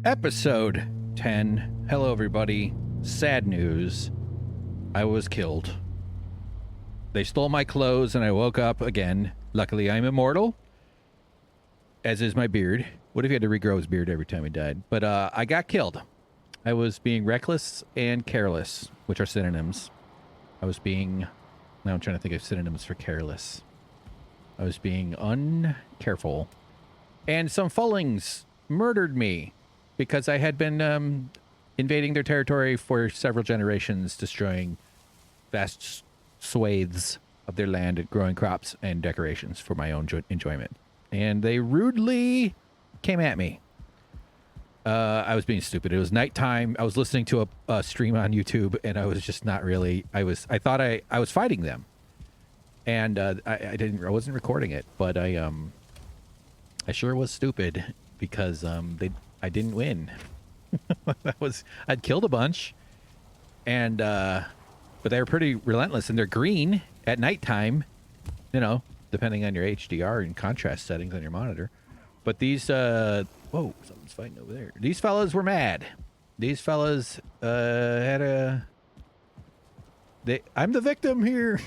Episode 10. Hello, everybody. Sad news. I was killed. They stole my clothes and I woke up again. Luckily, I'm immortal, as is my beard. What if he had to regrow his beard every time he died? But I got killed. I was being reckless and careless, which are synonyms. I was being... Now I'm trying to think of synonyms for careless. I was being uncareful. And some Fullings murdered me because I had been invading their territory for several generations, destroying vast swathes of their land and growing crops and decorations for my own enjoyment. And they rudely came at me. I was being stupid. It was nighttime. I was listening to a stream on YouTube, and I was just not really. I thought I was fighting them, and I wasn't recording it, but I sure was stupid because I didn't win. I'd killed a bunch, and but they were pretty relentless, and they're green at nighttime, you know, depending on your HDR and contrast settings on your monitor. But these whoa, something's fighting over there. These fellas were mad. These fellas had a... I'm the victim here.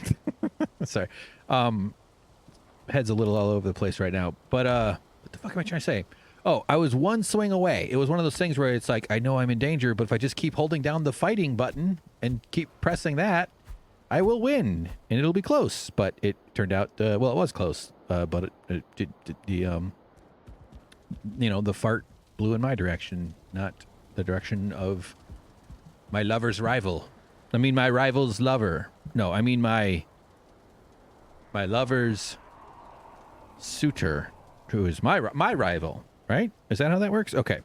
Sorry. Head's a little all over the place right now. But what the fuck am I trying to say? Oh, I was one swing away. It was one of those things where it's like, I know I'm in danger, but if I just keep holding down the fighting button and keep pressing that, I will win, and it'll be close. But it turned out, well, it was close, but you know, the fart blew in my direction, not the direction of my lover's rival. I mean, my rival's lover. No, I mean my lover's suitor, who is my rival, right? Is that how that works? Okay.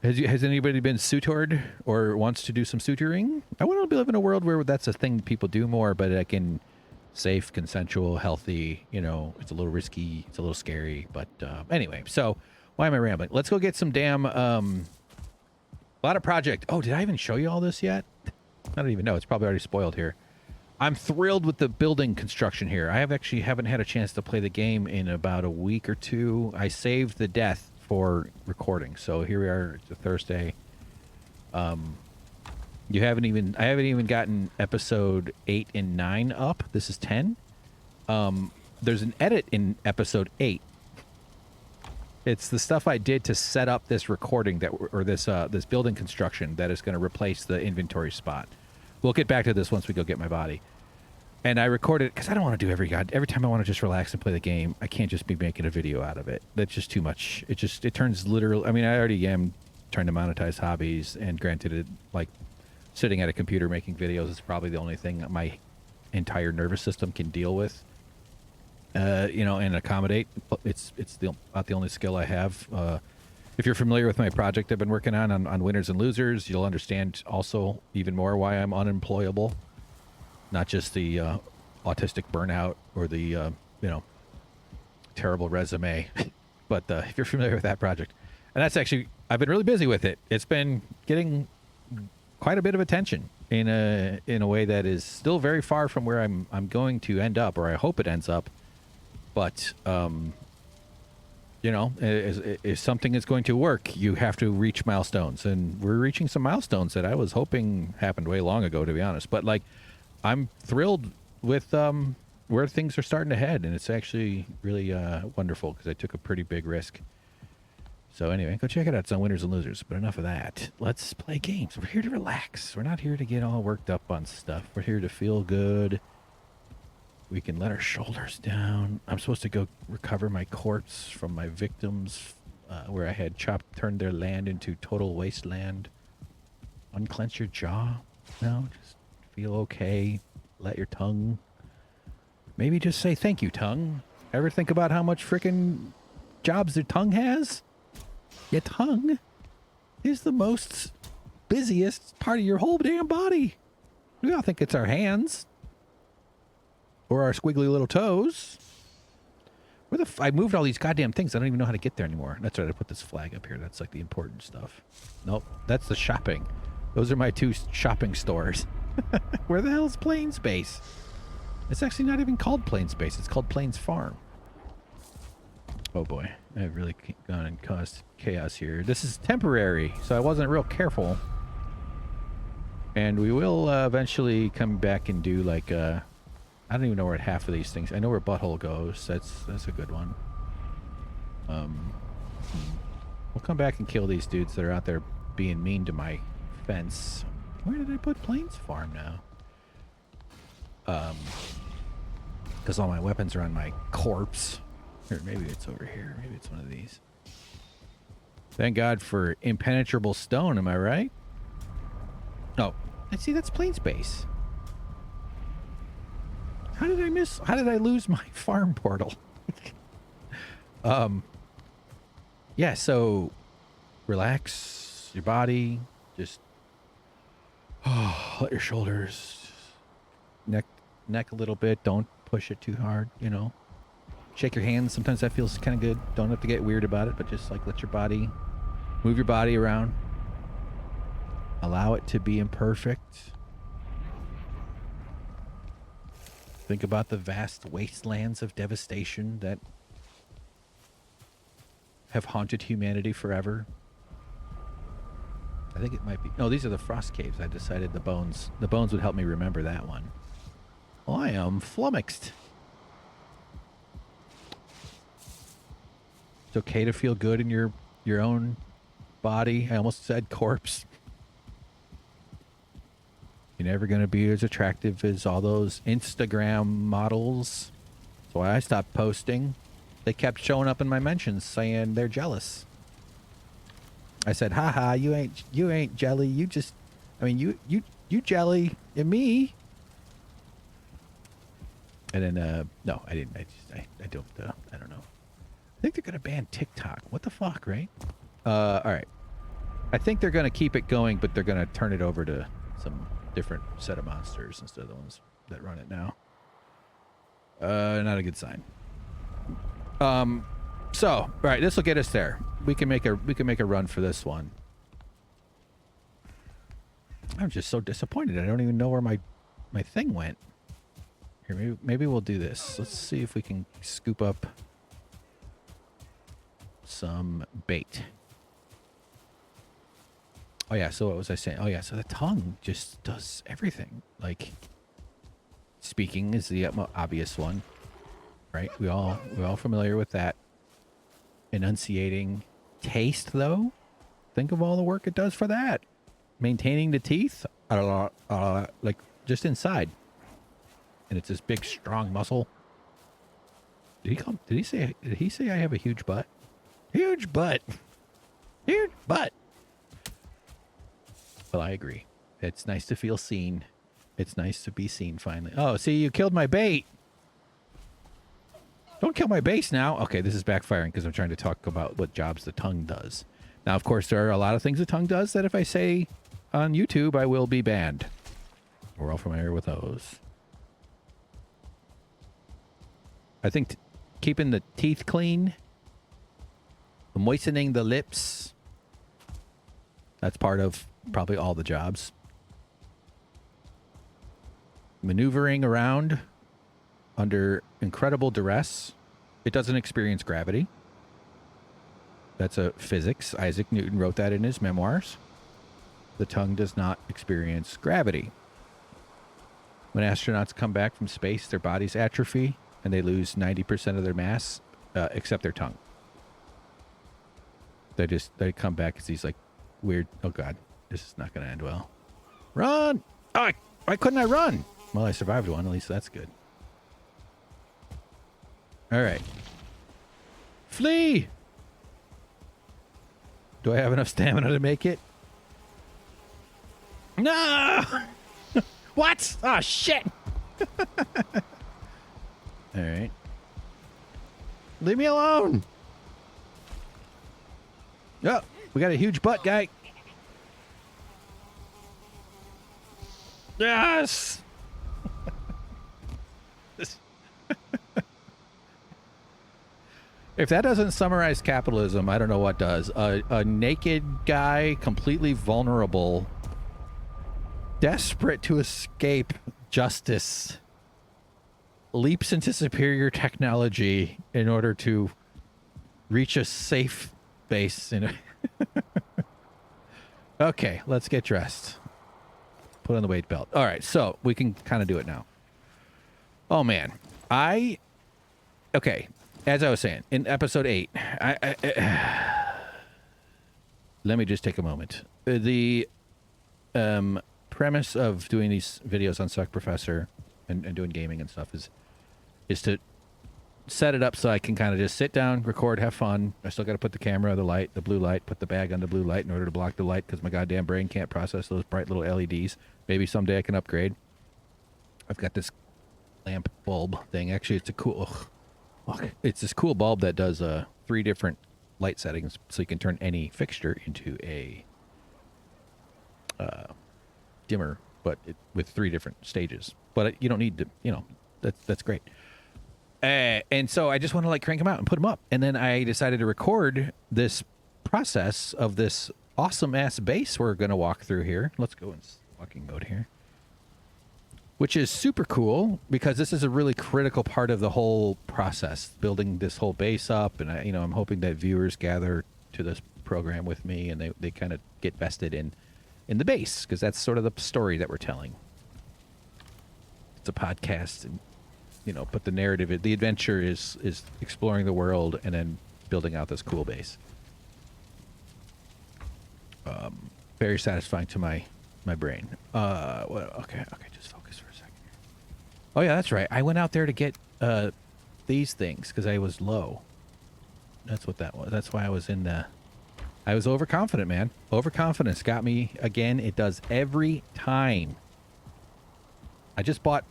Has anybody been suitored or wants to do some suitoring? I want to live in a world where that's a thing people do more, but like in safe, consensual, healthy, you know, it's a little risky, it's a little scary, but anyway, so why am I rambling? Let's go get some damn a lot of project. Oh, did I even show you all this yet? I don't even know. It's probably already spoiled here. I'm thrilled with the building construction here. I haven't had a chance to play the game in about a week or two. I saved the death for recording, so here we are. It's a Thursday. I haven't even gotten episode 8 and 9 up. This is 10. There's an edit in episode 8. It's the stuff I did to set up this recording this building construction that is going to replace the inventory spot. We'll get back to this once we go get my body. And I recorded because I don't want to do every time I want to just relax and play the game. I can't just be making a video out of it. That's just too much. It turns literal. I mean, I already am trying to monetize hobbies, and granted, like sitting at a computer making videos is probably the only thing that my entire nervous system can deal with. You know, and accommodate. It's not the only skill I have. If you're familiar with my project I've been working on Winners and Losers, you'll understand also even more why I'm unemployable. Not just the autistic burnout or the, you know, terrible resume, but if you're familiar with that project. And that's actually, I've been really busy with it. It's been getting quite a bit of attention in a way that is still very far from where I'm going to end up, or I hope it ends up. But, you know, if something is going to work, you have to reach milestones. And we're reaching some milestones that I was hoping happened way long ago, to be honest. But, like, I'm thrilled with where things are starting to head. And it's actually really wonderful because I took a pretty big risk. So, anyway, go check it out. It's on Winners and Losers. But enough of that. Let's play games. We're here to relax. We're not here to get all worked up on stuff. We're here to feel good. We can let our shoulders down. I'm supposed to go recover my corpse from my victims where I had turned their land into total wasteland. Unclench your jaw. No, just feel okay. Let your tongue. Maybe just say thank you, tongue. Ever think about how much freaking jobs your tongue has? Your tongue is the most busiest part of your whole damn body. We all think it's our hands. Or our squiggly little toes. I moved all these goddamn things. I don't even know how to get there anymore. That's right. I put this flag up here. That's like the important stuff. Nope. That's the shopping. Those are my 2 shopping stores. Where the hell is Plains Base? It's actually not even called Plains Base. It's called Plains Farm. Oh boy, I've really gone and caused chaos here. This is temporary, so I wasn't real careful. And we will eventually come back and do like I don't even know where half of these things. I know where butthole goes. That's a good one. We'll come back and kill these dudes that are out there being mean to my fence. Where did I put Plains Farm now? Because all my weapons are on my corpse. Or maybe it's over here. Maybe it's one of these. Thank God for impenetrable stone, am I right? Oh, I see that's Plains Base. How did I lose my farm portal? Yeah, so relax your body, just let your shoulders, neck a little bit. Don't push it too hard, you know. Shake your hands. Sometimes that feels kind of good. Don't have to get weird about it, but just like let your body, move your body around. Allow it to be imperfect. Think about the vast wastelands of devastation that have haunted humanity forever. I think it might be... No, these are the frost caves. I decided the bones would help me remember that one. Well, I am flummoxed. It's okay to feel good in your own body. I almost said corpse. You're never going to be as attractive as all those Instagram models. That's why I stopped posting. They kept showing up in my mentions saying they're jealous. I said, haha, you ain't jelly. You just, I mean, you jelly and me. And then, no, I didn't. I don't know. I think they're going to ban TikTok. What the fuck, right? All right. I think they're going to keep it going, but they're going to turn it over to some different set of monsters instead of the ones that run it now. Not a good sign. So, all right, this will get us there. We can make a run for this one. I'm just so disappointed. I don't even know where my thing went. Here, maybe we'll do this. Let's see if we can scoop up some bait. Oh yeah, so what was I saying? Oh yeah, so the tongue just does everything. Like, speaking is the obvious one, right? We're all familiar with that. Enunciating. Taste, though, think of all the work it does for that. Maintaining the teeth, like just inside, and it's this big, strong muscle. Did he say I have a huge butt? Huge butt. Huge butt. Well, I agree. It's nice to feel seen. It's nice to be seen finally. Oh, see, you killed my bait. Don't kill my base now. Okay, this is backfiring because I'm trying to talk about what jobs the tongue does. Now, of course, there are a lot of things the tongue does that if I say on YouTube, I will be banned. We're all familiar with those. I think keeping the teeth clean, moistening the lips, that's part of probably all the jobs. Maneuvering around under incredible duress. It doesn't experience gravity. That's a physics. Isaac Newton wrote that in his memoirs. The tongue does not experience gravity. When astronauts come back from space, their bodies atrophy and they lose 90% of their mass, except their tongue. They come back as these like weird, oh God, this is not going to end well. Run! Oh, why couldn't I run? Well, I survived one. At least that's good. All right. Flee! Do I have enough stamina to make it? No! What? Oh, shit! All right. Leave me alone! Oh, we got a huge butt guy. Yes! If that doesn't summarize capitalism, I don't know what does. A naked guy, completely vulnerable, desperate to escape justice, leaps into superior technology in order to reach a safe base. Okay, let's get dressed. Put on the weight belt. All right, so we can kind of do it now. Oh, man. Okay, as I was saying, in episode 8, let me just take a moment. The premise of doing these videos on Suck Professor and doing gaming and stuff is to set it up so I can kind of just sit down, record, have fun. I still got to put the camera, the blue light, put the bag on the blue light in order to block the light because my goddamn brain can't process those bright little LEDs. Maybe someday I can upgrade. I've got this lamp bulb thing. Actually, it's a cool... Look, it's this cool bulb that does 3 different light settings, so you can turn any fixture into a dimmer, but with 3 different stages. But you don't need to, that's great. And so I just want to like crank them out and put them up. And then I decided to record this process of this awesome ass base we're going to walk through here. Let's go in walking mode here. Which is super cool because this is a really critical part of the whole process, building this whole base up. And I'm hoping that viewers gather to this program with me and they kind of get vested in the base because that's sort of the story that we're telling. It's a podcast and, but the narrative, the adventure is exploring the world and then building out this cool base. Very satisfying to my brain. Okay, just focus for a second. Oh yeah, that's right. I went out there to get these things because I was low. That's what that was. That's why I was I was overconfident, man. Overconfidence got me again. It does every time. I just bought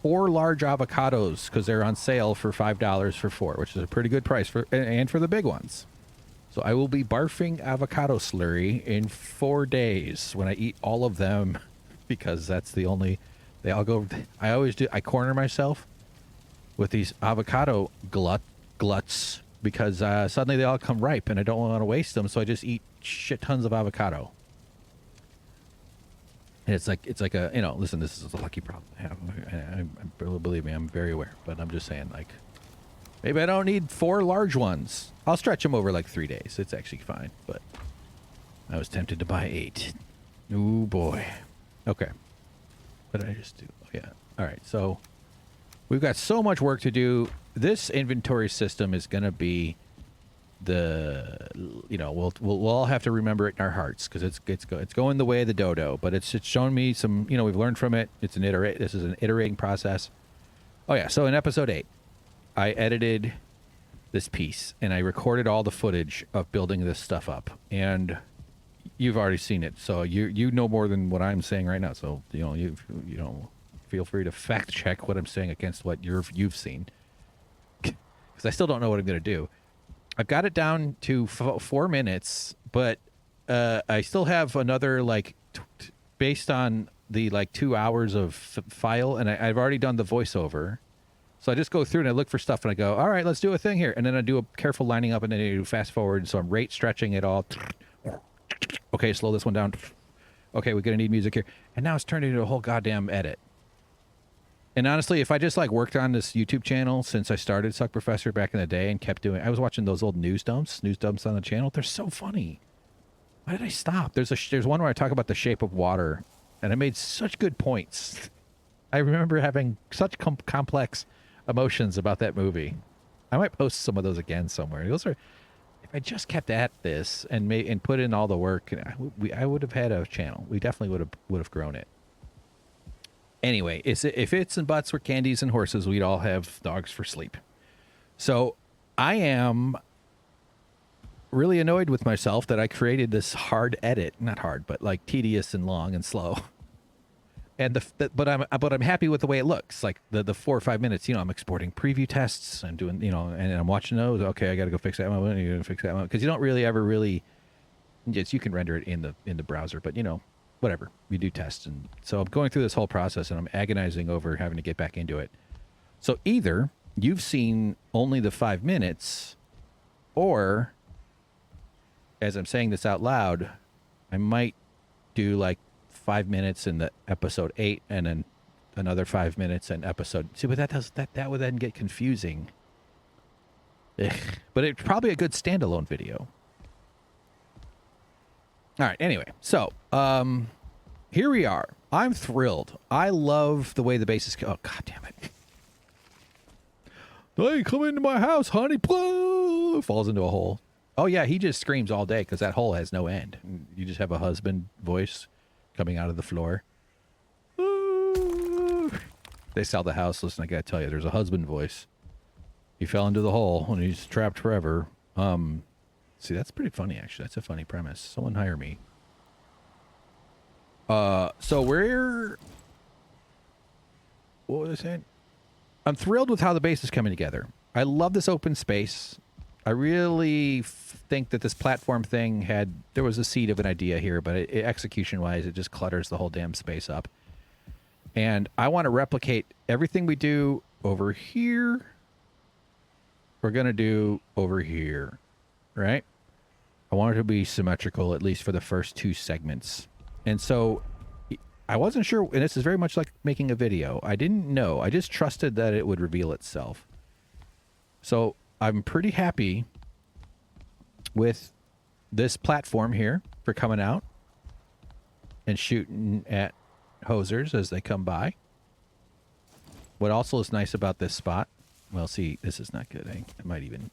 4 large avocados because they're on sale for $5 for 4, which is a pretty good price for the big ones. So I will be barfing avocado slurry in 4 days when I eat all of them because that's the only... They all go... I always do... I corner myself with these avocado gluts because suddenly they all come ripe and I don't want to waste them, so I just eat shit tons of avocado. And it's like a... listen, this is a lucky problem I have. Believe me, I'm very aware. But I'm just saying, like... Maybe I don't need 4 large ones. I'll stretch them over like 3 days. It's actually fine, but I was tempted to buy 8. Oh boy. Okay. What did I just do? Oh yeah. All right. So we've got so much work to do. This inventory system is going to be we'll all have to remember it in our hearts because it's going the way of the dodo, but it's shown me some, we've learned from it. This is an iterating process. Oh yeah. So in episode 8, I edited this piece and I recorded all the footage of building this stuff up, and you've already seen it, so you know more than what I'm saying right now. So you feel free to fact check what I'm saying against what you've seen, because I still don't know what I'm going to do. I've got it down to 4 minutes, but I still have another based on the 2 hours of file, and I've already done the voiceover. So I just go through and I look for stuff and I go, all right, let's do a thing here. And then I do a careful lining up and then I do fast forward. So I'm rate stretching it all. Okay, slow this one down. Okay, we're going to need music here. And now it's turned into a whole goddamn edit. And honestly, if I just worked on this YouTube channel since I started Suck Professor back in the day and kept doing, I was watching those old news dumps on the channel. They're so funny. Why did I stop? There's one where I talk about the shape of water and I made such good points. I remember having such complex emotions about that movie. I might post some of those again somewhere. Those are, if I just kept at this and put in all the work, I would have had a channel. We definitely would have grown it. Anyway, if its and butts were candies and horses, we'd all have dogs for sleep. So I am really annoyed with myself that I created this hard edit, not hard, but tedious and long and slow. And but I'm happy with the way it looks. Like the 4 or 5 minutes, I'm exporting preview tests and doing, and I'm watching those. Okay, I got to go fix that one. You got to fix that one because you don't really ever really. Yes, you can render it in the browser, but whatever. We do tests, and so I'm going through this whole process, and I'm agonizing over having to get back into it. So either you've seen only the 5 minutes, or as I'm saying this out loud, I might do 5 minutes in the episode 8 and then another 5 minutes in episode. See, but that would then get confusing Ugh. But it's probably a good standalone video. All right. Anyway, so here we are. I'm thrilled. I love the way the base is. Oh, God damn it. Hey, come into my house, honey. Blow! Falls into a hole. Oh, yeah. He just screams all day because that hole has no end. You just have a husband voice coming out of the floor. They sell the house. Listen, I got to tell you, there's a husband voice. He fell into the hole and he's trapped forever. See, that's pretty funny, actually. That's a funny premise. Someone hire me. So we're... What was I saying? I'm thrilled with how the base is coming together. I love this open space. I really think that this platform thing had... There was a seed of an idea here, but execution-wise, it just clutters the whole damn space up. And I want to replicate everything we do over here. We're going to do over here, right? I want it to be symmetrical, at least for the first two segments. And so I wasn't sure, and this is very much like making a video. I didn't know. I just trusted that it would reveal itself. So I'm pretty happy with this platform here for coming out and shooting at hosers as they come by. What also is nice about this spot, well, see, this is not good. I might even...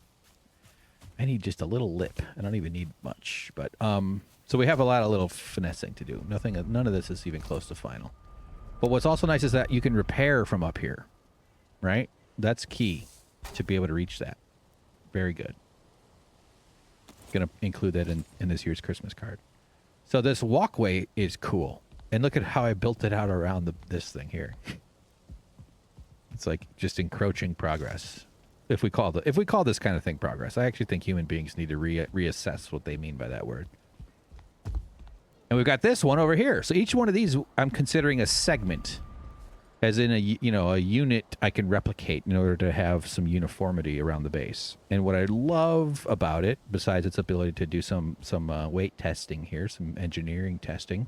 I need just a little lip. I don't even need much, but so we have a lot of little finessing to do. None of this is even close to final. But what's also nice is that you can repair from up here, right? That's key to be able to reach that. Very good. Gonna include that in this year's Christmas card. So this walkway is cool, and look at how I built it out around this thing here. It's like just encroaching progress. If we call this kind of thing progress, I actually think human beings need to reassess what they mean by that word. And we've got this one over here. So each one of these I'm considering a segment, as in a unit I can replicate in order to have some uniformity around the base. And what I love about it, besides its ability to do some weight testing here, some engineering testing.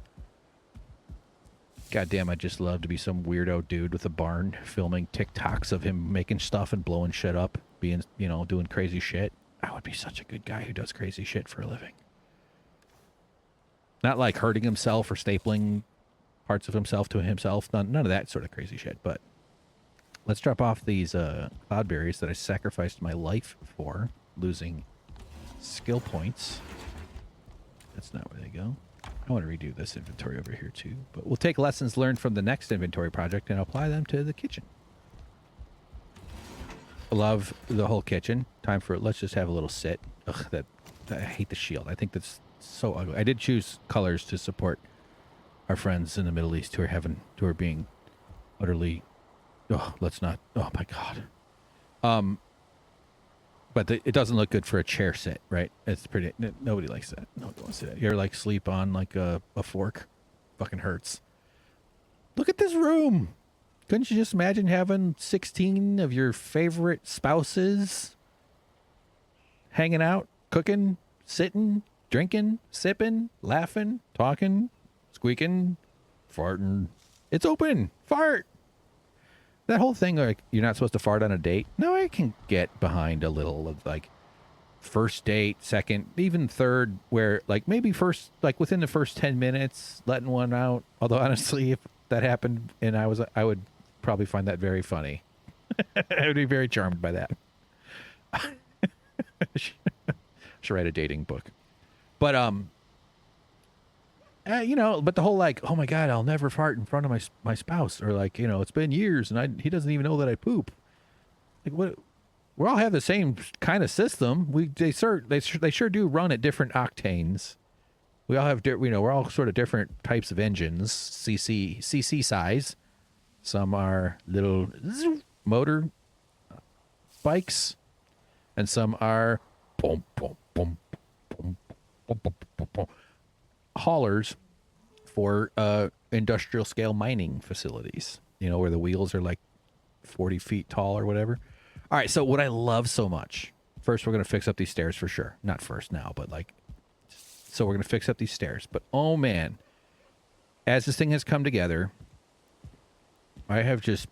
God damn, I'd just love to be some weirdo dude with a barn filming TikToks of him making stuff and blowing shit up, being, doing crazy shit. I would be such a good guy who does crazy shit for a living. Not like hurting himself or stapling parts of himself to himself. None of that sort of crazy shit, but let's drop off these cloudberries that I sacrificed my life for, losing skill points. That's not where they go. I want to redo this inventory over here too, but we'll take lessons learned from the next inventory project and apply them to the kitchen. Love the whole kitchen. Time for it. Let's just have a little sit. Ugh, I hate the shield. I think that's so ugly. I did choose colors to support our friends in the Middle East who are being utterly... Oh, let's not... Oh my God. But it doesn't look good for a chair sit, right? It's pretty... Nobody likes that. Nobody wants to sit. You ever like sleep on like a fork? Fucking hurts. Look at this room. Couldn't you just imagine having 16 of your favorite spouses hanging out, cooking, sitting, drinking, sipping, laughing, talking, squeaking, farting? It's open. Fart. That whole thing, like, you're not supposed to fart on a date. No, I can get behind a little of, like, first date, second, even third, where, like, maybe first, like, within the first 10 minutes, letting one out. Although, honestly, if that happened and I would probably find that very funny. I would be very charmed by that. Should write a dating book. But, but the whole, like, oh my God, I'll never fart in front of my spouse, or like, it's been years and he doesn't even know that I poop. Like, what? We all have the same kind of system. They sure do run at different octanes. We all have, we're all sort of different types of engines, CC size. Some are little motor bikes, and some are haulers for industrial scale mining facilities, where the wheels are like 40 feet tall or whatever. All right, so what I love so much, first we're going to fix up these stairs for sure. Not first now, but like, so we're going to fix up these stairs. But oh man, as this thing has come together, I have just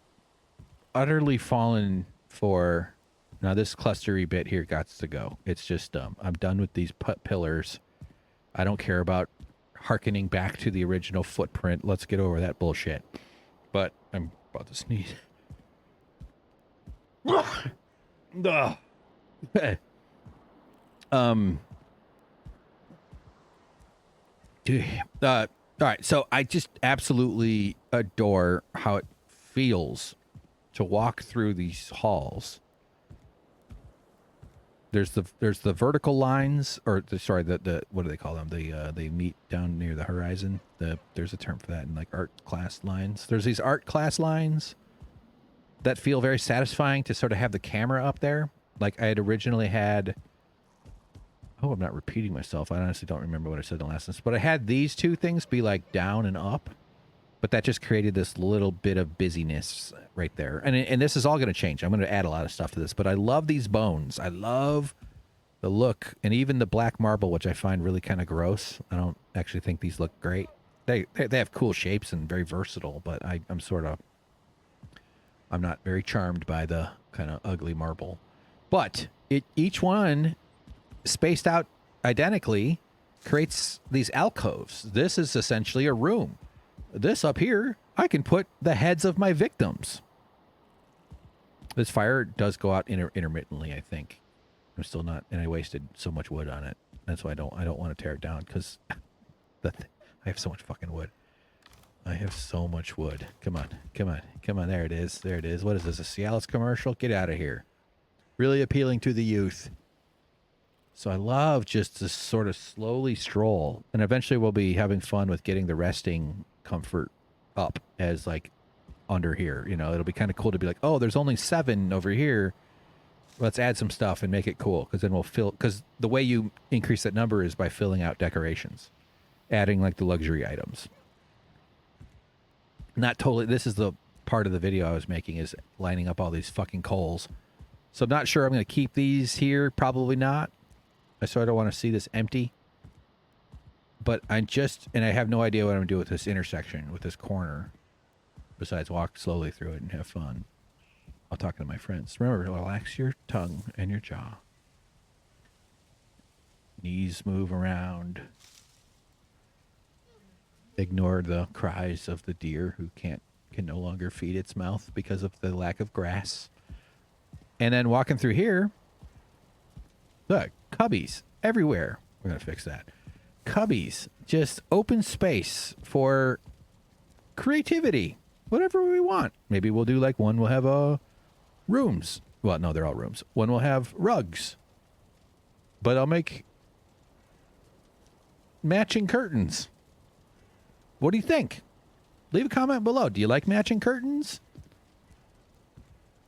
utterly fallen for Now this clustery bit here got to go. It's just I'm done with these pillars. I don't care about harkening back to the original footprint. Let's get over that bullshit. But I'm about to sneeze. Dude, all right, so I just absolutely adore how it feels to walk through these halls. There's the vertical lines, or sorry, the what do they call them? They meet down near the horizon. There's a term for that in like art class lines. There's these art class lines that feel very satisfying to sort of have the camera up there. Like I had originally had. Oh, I'm not repeating myself. I honestly don't remember what I said in the last sentence, but I had these two things be like down and up. But that just created this little bit of busyness right there. And this is all going to change. I'm going to add a lot of stuff to this. But I love these bones. I love the look. And even the black marble, which I find really kind of gross. I don't actually think these look great. They have cool shapes and very versatile. But I'm not very charmed by the kind of ugly marble. But each one spaced out identically creates these alcoves. This is essentially a room. This up here, I can put the heads of my victims. This fire does go out intermittently, I think. I'm still not, and I wasted so much wood on it. That's why I don't want to tear it down, because I have so much fucking wood. I have so much wood. Come on. There it is. What is this, a Cialis commercial? Get out of here. Really appealing to the youth. So I love just this sort of slowly stroll, and eventually we'll be having fun with getting the resting comfort up as like under here. You know, it'll be kind of cool to be like, oh, there's only 7 over here. Let's add some stuff and make it cool, because then we'll fill. Because the way you increase that number is by filling out decorations, adding like the luxury items. Not totally. This is the part of the video I was making, is lining up all these fucking coals. So I'm not sure I'm going to keep these here. Probably not. I sort of want to see this empty. But and I have no idea what I'm going to do with this intersection, with this corner, besides walk slowly through it and have fun. I'll talk to my friends. Remember, relax your tongue and your jaw. Knees move around. Ignore the cries of the deer who can no longer feed its mouth because of the lack of grass. And then walking through here, look, cubbies everywhere. We're going to fix that. Cubbies, just open space for creativity, whatever we want. Maybe we'll do like one will have rooms. Well, no, they're all rooms. One will have rugs, but I'll make matching curtains. What do you think? Leave a comment below. Do you like matching curtains?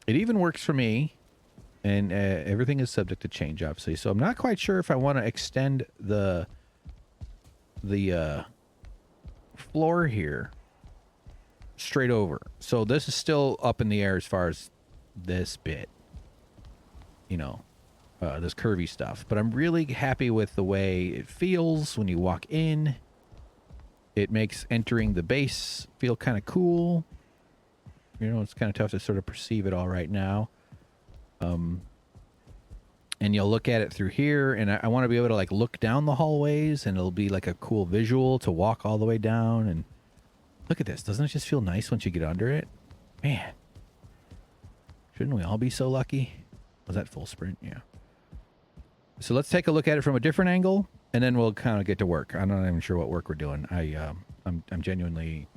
It even works for me, and everything is subject to change, obviously. So I'm not quite sure if I want to extend the floor here straight over. So this is still up in the air as far as this bit, you know, this curvy stuff. But I'm really happy with the way it feels when you walk in. It makes entering the base feel kind of cool. You know, it's kind of tough to sort of perceive it all right now. And you'll look at it through here, and I want to be able to like look down the hallways, and it'll be like a cool visual to walk all the way down. And look at this. Doesn't it just feel nice once you get under it? Man, shouldn't we all be so lucky? Was that full sprint? Yeah. So let's take a look at it from a different angle, and then we'll kind of get to work. I'm not even sure what work we're doing. I'm genuinely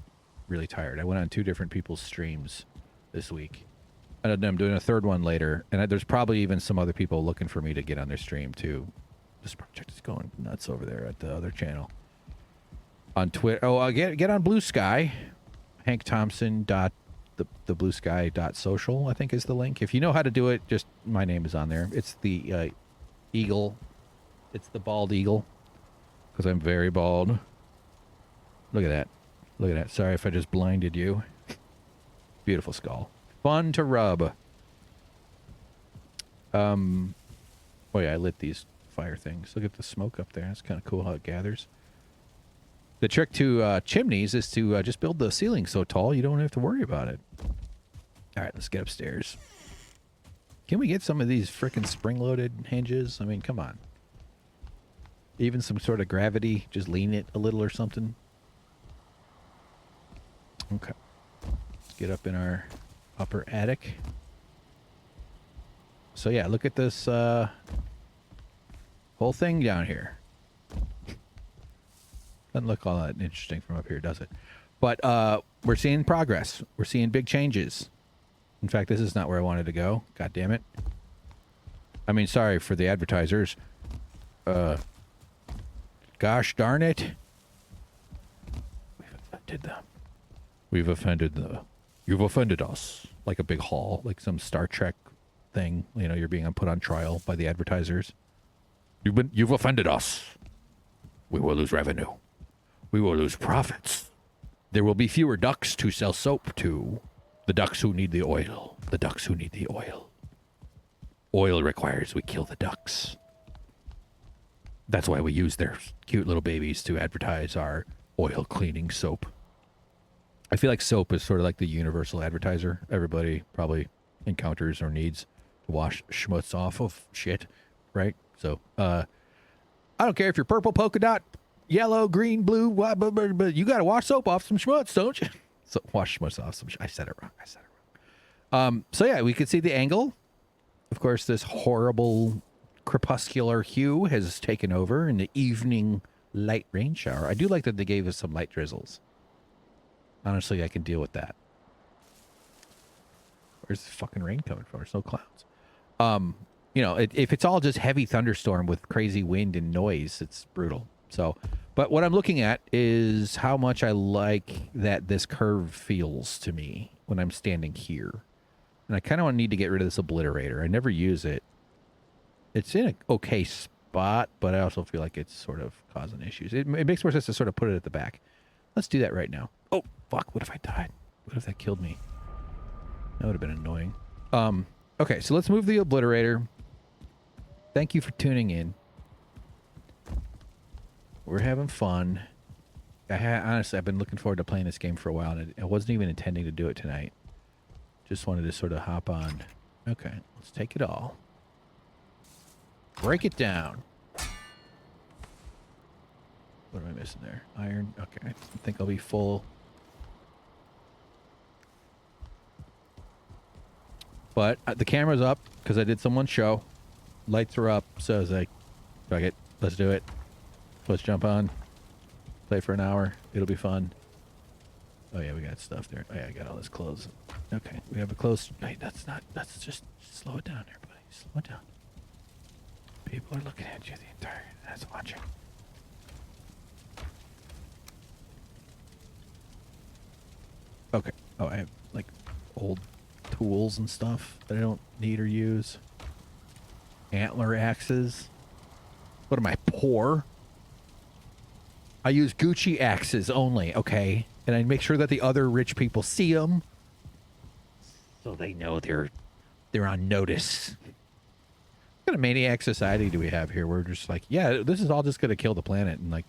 really tired. I went on 2 different people's streams this week. And I'm doing a 3rd one later, and there's probably even some other people looking for me to get on their stream too. This project is going nuts over there at the other channel. On Twitter, get on Blue Sky. Hank Thompson the Blue Sky .social, I think is the link. If you know how to do it, just my name is on there. It's the eagle. It's the bald eagle, because I'm very bald. Look at that. Look at that. Sorry if I just blinded you. Beautiful skull. Fun to rub. Oh yeah, I lit these fire things. Look at the smoke up there. That's kind of cool how it gathers. The trick to chimneys is to just build the ceiling so tall you don't have to worry about it. All right, let's get upstairs. Can we get some of these frickin' spring-loaded hinges? I mean, come on. Even some sort of gravity, just lean it a little or something. Okay. Let's get up in our upper attic. So yeah, look at this whole thing down here. Doesn't look all that interesting from up here, does it? But we're seeing progress. We're seeing big changes. In fact, this is not where I wanted to go. God damn it. I mean, sorry for the advertisers. Gosh darn it. We've offended them. We've offended them. You've offended us. Like a big hall, like some Star Trek thing. You know, you're being put on trial by the advertisers. You've offended us. We will lose revenue. We will lose profits. There will be fewer ducks to sell soap to. The ducks who need the oil. The ducks who need the oil. Oil requires we kill the ducks. That's why we use their cute little babies to advertise our oil cleaning soap. I feel like soap is sort of like the universal advertiser. Everybody probably encounters or needs to wash schmutz off of shit, right? So, I don't care if you're purple, polka dot, yellow, green, blue, but you got to wash soap off some schmutz, don't you? So wash schmutz off some. I said it wrong. So yeah, we could see the angle. Of course, this horrible crepuscular hue has taken over in the evening light rain shower. I do like that they gave us some light drizzles. Honestly, I can deal with that. Where's the fucking rain coming from? There's no clouds. You know, if it's all just heavy thunderstorm with crazy wind and noise, it's brutal. So, but what I'm looking at is how much I like that this curve feels to me when I'm standing here. And I kind of need to get rid of this obliterator. I never use it. It's in an okay spot, but I also feel like it's sort of causing issues. It makes more sense to sort of put it at the back. Let's do that right now. Oh, fuck. What if I died? What if that killed me? That would have been annoying. Okay, so let's move the obliterator. Thank you for tuning in. We're having fun. Honestly, I've been looking forward to playing this game for a while, and I wasn't even intending to do it tonight. Just wanted to sort of hop on. Okay, let's take it all. Break it down. What am I missing there? Iron. Okay, I think I'll be full. But the camera's up because I did someone's show. Lights are up, so I was like, fuck it, let's do it. Let's jump on. Play for an hour. It'll be fun. Oh yeah, we got stuff there. Oh yeah, I got all this clothes. Okay, we have a close. Hey, that's just slow it down there, buddy. Slow it down. People are looking at you the entire that's watching. Okay. Oh, I have like old tools and stuff that I don't need or use. Antler axes. What am I, poor? I use Gucci axes only, okay? And I make sure that the other rich people see them, so they know they're on notice. What kind of maniac society do we have here? We're just like, yeah, this is all just going to kill the planet, and like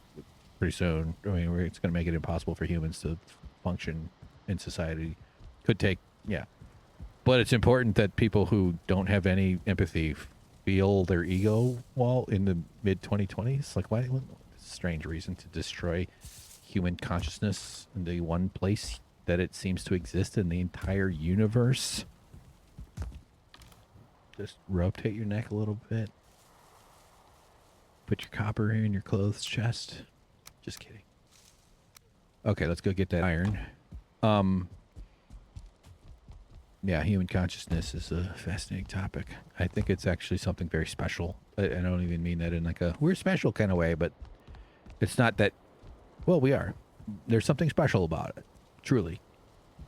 pretty soon, I mean, it's going to make it impossible for humans to function in society. Could take, yeah. But it's important that people who don't have any empathy feel their ego while in the mid-2020s. Like, why? Strange reason to destroy human consciousness in the one place that it seems to exist in the entire universe. Just rotate your neck a little bit. Put your copper in your clothes chest. Just kidding. Okay, let's go get that iron. Yeah, human consciousness is a fascinating topic. I think it's actually something very special. I don't even mean that in like a we're special kind of way, but it's not that, well, we are. There's something special about it, truly.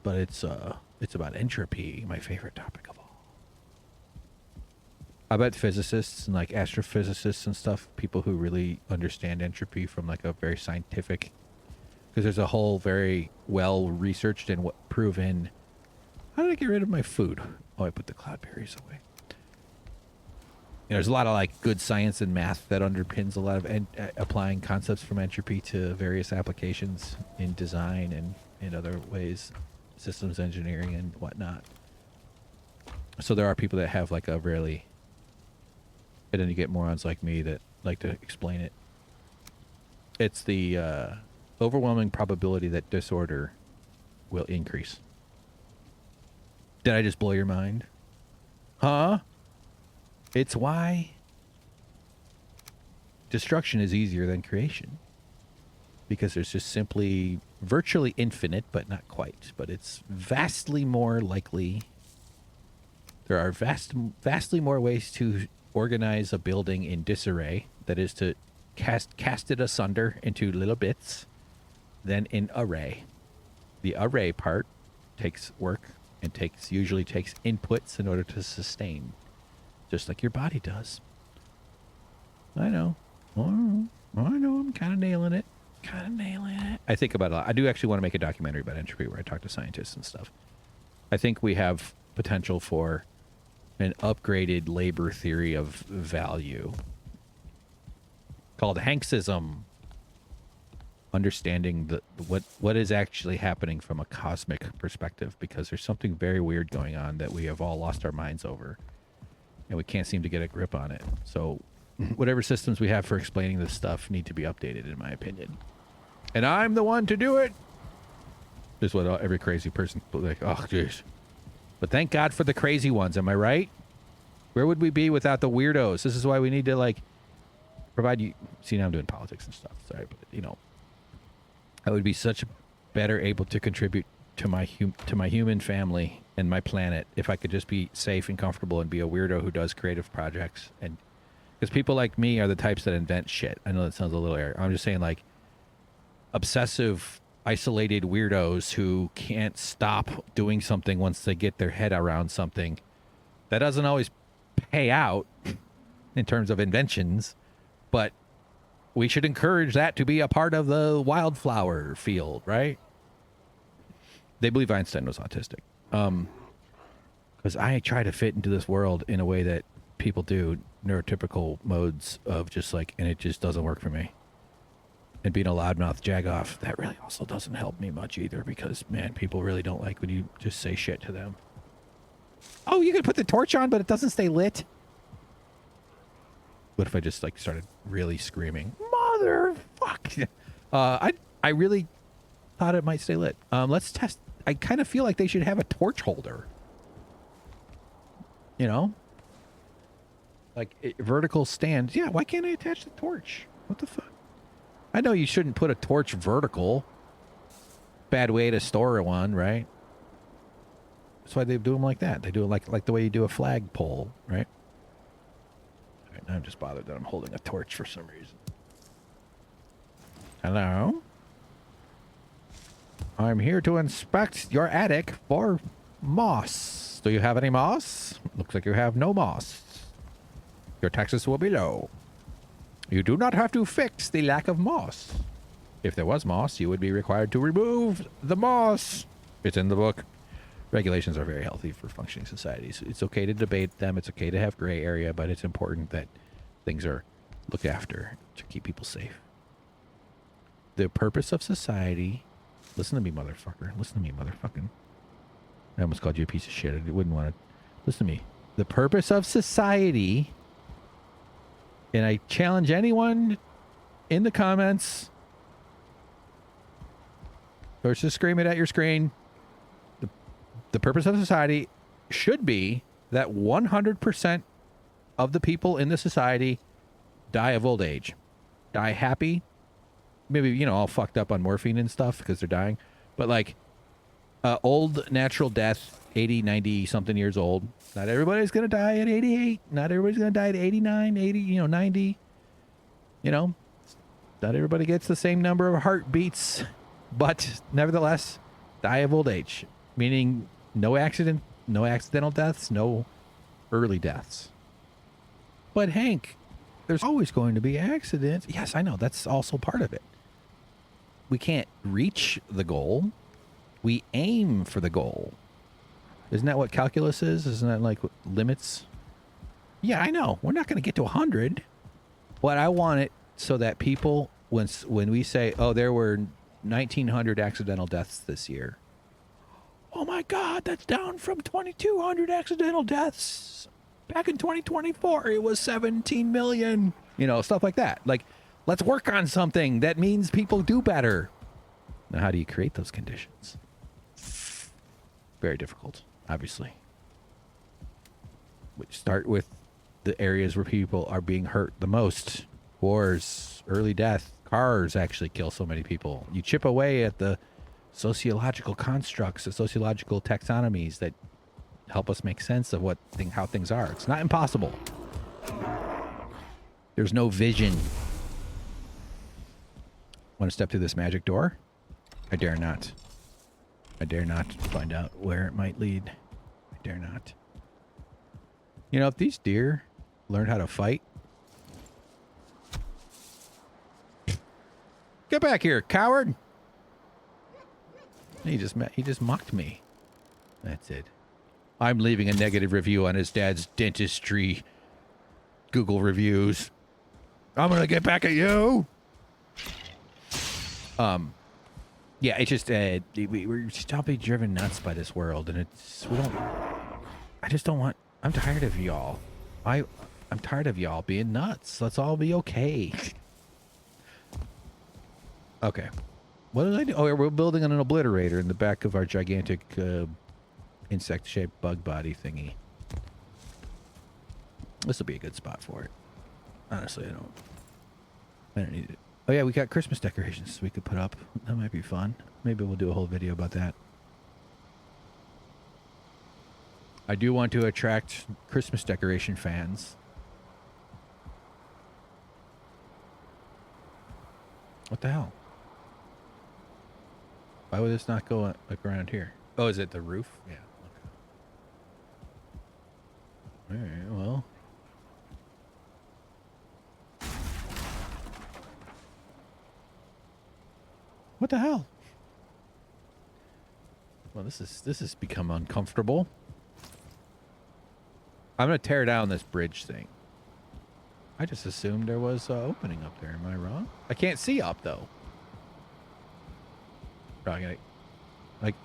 But it's about entropy, my favorite topic of all. I bet physicists and like astrophysicists and stuff, people who really understand entropy from like a very scientific, because there's a whole very well researched and proven. How did I get rid of my food? Oh, I put the cloudberries away. You know, there's a lot of like good science and math that underpins a lot of applying concepts from entropy to various applications in design and in other ways, systems engineering and whatnot. So there are people that have like a really, and then you get morons like me that like to explain it. It's the overwhelming probability that disorder will increase. Did I just blow your mind? Huh? It's why destruction is easier than creation. Because there's just simply virtually infinite, but not quite. But it's vastly more likely. There are vastly more ways to organize a building in disarray. That is to cast it asunder into little bits than in array. The array part takes work and usually takes inputs in order to sustain. Just like your body does. I know. Oh, I know. I'm kind of nailing it. I think about it a lot. I do actually want to make a documentary about entropy where I talk to scientists and stuff. I think we have potential for an upgraded labor theory of value called Hanksism. Understanding what is actually happening from a cosmic perspective, because there's something very weird going on that we have all lost our minds over, and we can't seem to get a grip on it. So whatever systems we have for explaining this stuff need to be updated, in my opinion. And I'm the one to do it. Is what every crazy person like. Oh, jeez. But thank God for the crazy ones. Am I right? Where would we be without the weirdos? This is why we need to like provide you. See, now I'm doing politics and stuff. Sorry, but you know, I would be such better able to contribute to my human family and my planet if I could just be safe and comfortable and be a weirdo who does creative projects. And because people like me are the types that invent shit. I know that sounds a little arrogant. I'm just saying, like, obsessive, isolated weirdos who can't stop doing something once they get their head around something. That doesn't always pay out in terms of inventions, but we should encourage that to be a part of the wildflower field, right? They believe Einstein was autistic. Because I try to fit into this world in a way that people do, neurotypical modes of just like, and it just doesn't work for me. And being a loudmouth jagoff, that really also doesn't help me much either, because, man, people really don't like when you just say shit to them. Oh, you can put the torch on, but it doesn't stay lit? What if I just, like, started really screaming, motherfuck? I really thought it might stay lit. Let's test. I kind of feel like they should have a torch holder. You know? Like, vertical stand. Yeah, why can't I attach the torch? What the fuck? I know you shouldn't put a torch vertical. Bad way to store one, right? That's why they do them like that. They do it like the way you do a flagpole, right? All right, now I'm just bothered that I'm holding a torch for some reason. Hello? I'm here to inspect your attic for moss. Do you have any moss? Looks like you have no moss. Your taxes will be low. You do not have to fix the lack of moss. If there was moss, you would be required to remove the moss. It's in the book. Regulations are very healthy for functioning societies. It's okay to debate them. It's okay to have gray area, but it's important that things are looked after to keep people safe. The purpose of society... Listen to me, motherfucker. Listen to me, motherfucking... I almost called you a piece of shit. I wouldn't want to... Listen to me. The purpose of society... And I challenge anyone in the comments, or just scream it at your screen. The purpose of society should be that 100% of the people in the society die of old age. Die happy. Maybe, you know, all fucked up on morphine and stuff because they're dying. But like, old natural death, 80, 90 something years old. Not everybody's going to die at 88. Not everybody's going to die at 89, 80, 90. You know, not everybody gets the same number of heartbeats, but nevertheless, die of old age. Meaning no accidental deaths, no early deaths. But Hank, there's always going to be accidents. Yes, I know. That's also part of it. We can't reach the goal. We aim for the goal. Isn't that what calculus is? Isn't that like limits? Yeah, I know. We're not going to get to 100. But I want it so that people, when we say, oh, there were 1,900 accidental deaths this year. Oh my God, that's down from 2,200 accidental deaths. Back in 2024, it was 17 million. You know, stuff like that. Like, let's work on something that means people do better. Now, how do you create those conditions? Very difficult, obviously. We start with the areas where people are being hurt the most. Wars, early death, cars actually kill so many people. You chip away at the sociological constructs, the sociological taxonomies that help us make sense of how things are. It's not impossible. There's no vision. Want to step through this magic door? I dare not. I dare not find out where it might lead. I dare not. You know, if these deer learned how to fight. Get back here, coward! He just mocked me. That's it. I'm leaving a negative review on his dad's dentistry Google reviews. I'm gonna get back at you. Yeah, it's just we're still being driven nuts by this world, and I just don't want. I'm tired of y'all. I'm tired of y'all being nuts. Let's all be okay. Okay. What did I do? Oh, we're building an obliterator in the back of our gigantic insect-shaped bug body thingy. This will be a good spot for it. Honestly, I don't need it. Oh yeah, we got Christmas decorations we could put up. That might be fun. Maybe we'll do a whole video about that. I do want to attract Christmas decoration fans. What the hell? Why would this not go like around here? Oh, is it the roof? Yeah. Okay. All right, well. What the hell? Well, this has become uncomfortable. I'm gonna tear down this bridge thing. I just assumed there was an opening up there. Am I wrong? I can't see up though. Like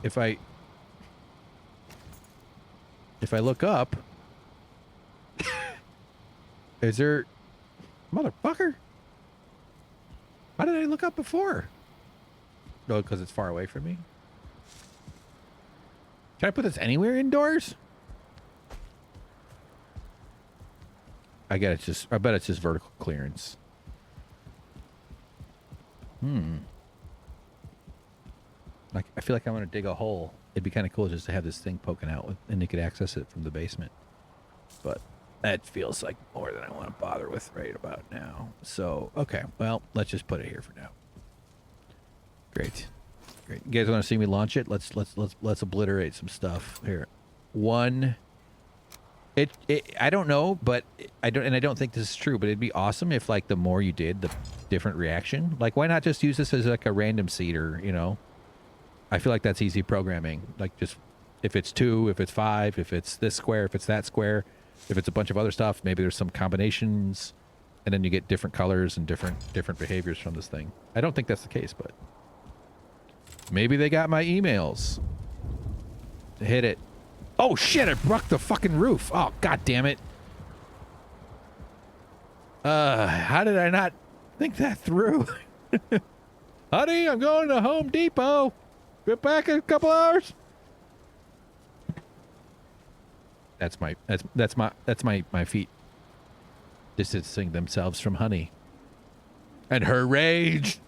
if I look up, is there, motherfucker? Why did I look up before? No, because it's far away from me. Can I put this anywhere indoors? I bet it's just vertical clearance. Like, I feel like I want to dig a hole. It'd be kind of cool just to have this thing poking out and you could access it from the basement. But that feels like more than I want to bother with right about now. So, okay. Well, let's just put it here for now. Great. Great. You guys want to see me launch it? Let's obliterate some stuff here. I don't know, but I don't think this is true, but it'd be awesome if like the more you did, the different reaction. Like, why not just use this as like a random seeder, you know? I feel like that's easy programming. Like, just if it's 2, if it's 5, if it's this square, if it's that square, if it's a bunch of other stuff, maybe there's some combinations, and then you get different colors and different behaviors from this thing. I don't think that's the case, but maybe they got my emails. Hit it. Oh shit, it broke the fucking roof. Oh, god damn it. How did I not think that through? Honey, I'm going to Home Depot. Get back in a couple hours. That's my feet distancing themselves from Honey. And her rage.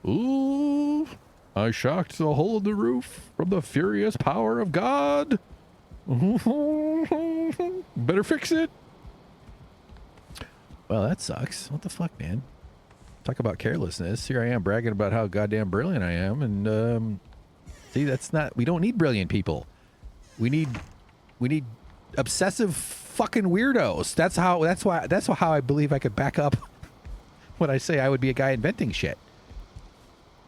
Ooh. I shocked the hole in the roof from the furious power of God. Better fix it. Well, that sucks. What the fuck, man? Talk about carelessness. Here I am bragging about how goddamn brilliant I am, and see, that's not. We don't need brilliant people. We need obsessive fucking weirdos. That's how I believe I could back up when I say I would be a guy inventing shit.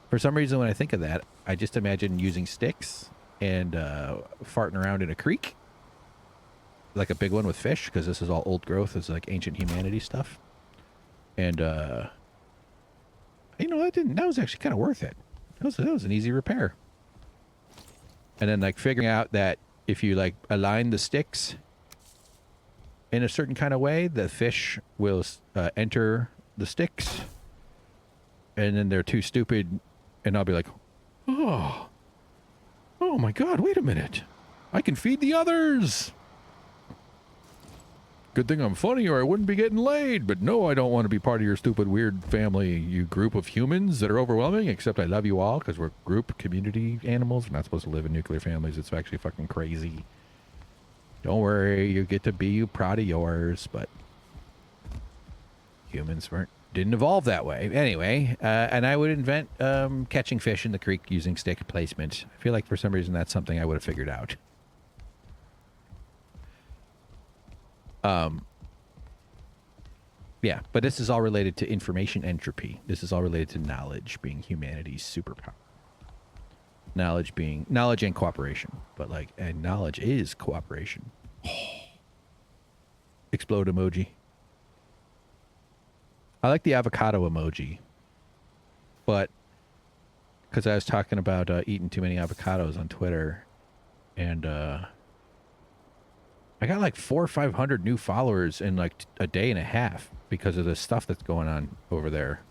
For some reason, when I think of that, I just imagine using sticks and farting around in a creek, like a big one with fish, because this is all old growth. It's like ancient humanity stuff, and you know, that was actually kind of worth it. That was an easy repair. and then like figuring out that if you like align the sticks in a certain kind of way, the fish will enter the sticks, and then they're too stupid, and I'll be like, oh my god, wait a minute, I can feed the others. Good thing I'm funny or I wouldn't be getting laid. But no, I don't want to be part of your stupid, weird family, you group of humans that are overwhelming, except I love you all because we're group community animals. We're not supposed to live in nuclear families. It's actually fucking crazy. Don't worry, you get to be proud of yours, but humans didn't evolve that way. Anyway, and I would invent catching fish in the creek using stick placement. I feel like for some reason that's something I would have figured out. Yeah, but this is all related to information entropy. This is all related to knowledge being humanity's superpower. Knowledge and cooperation, but like, and knowledge is cooperation. Explode emoji. I like the avocado emoji, but because I was talking about eating too many avocados on Twitter, and I got like 400 or 500 new followers in like a day and a half because of the stuff that's going on over there.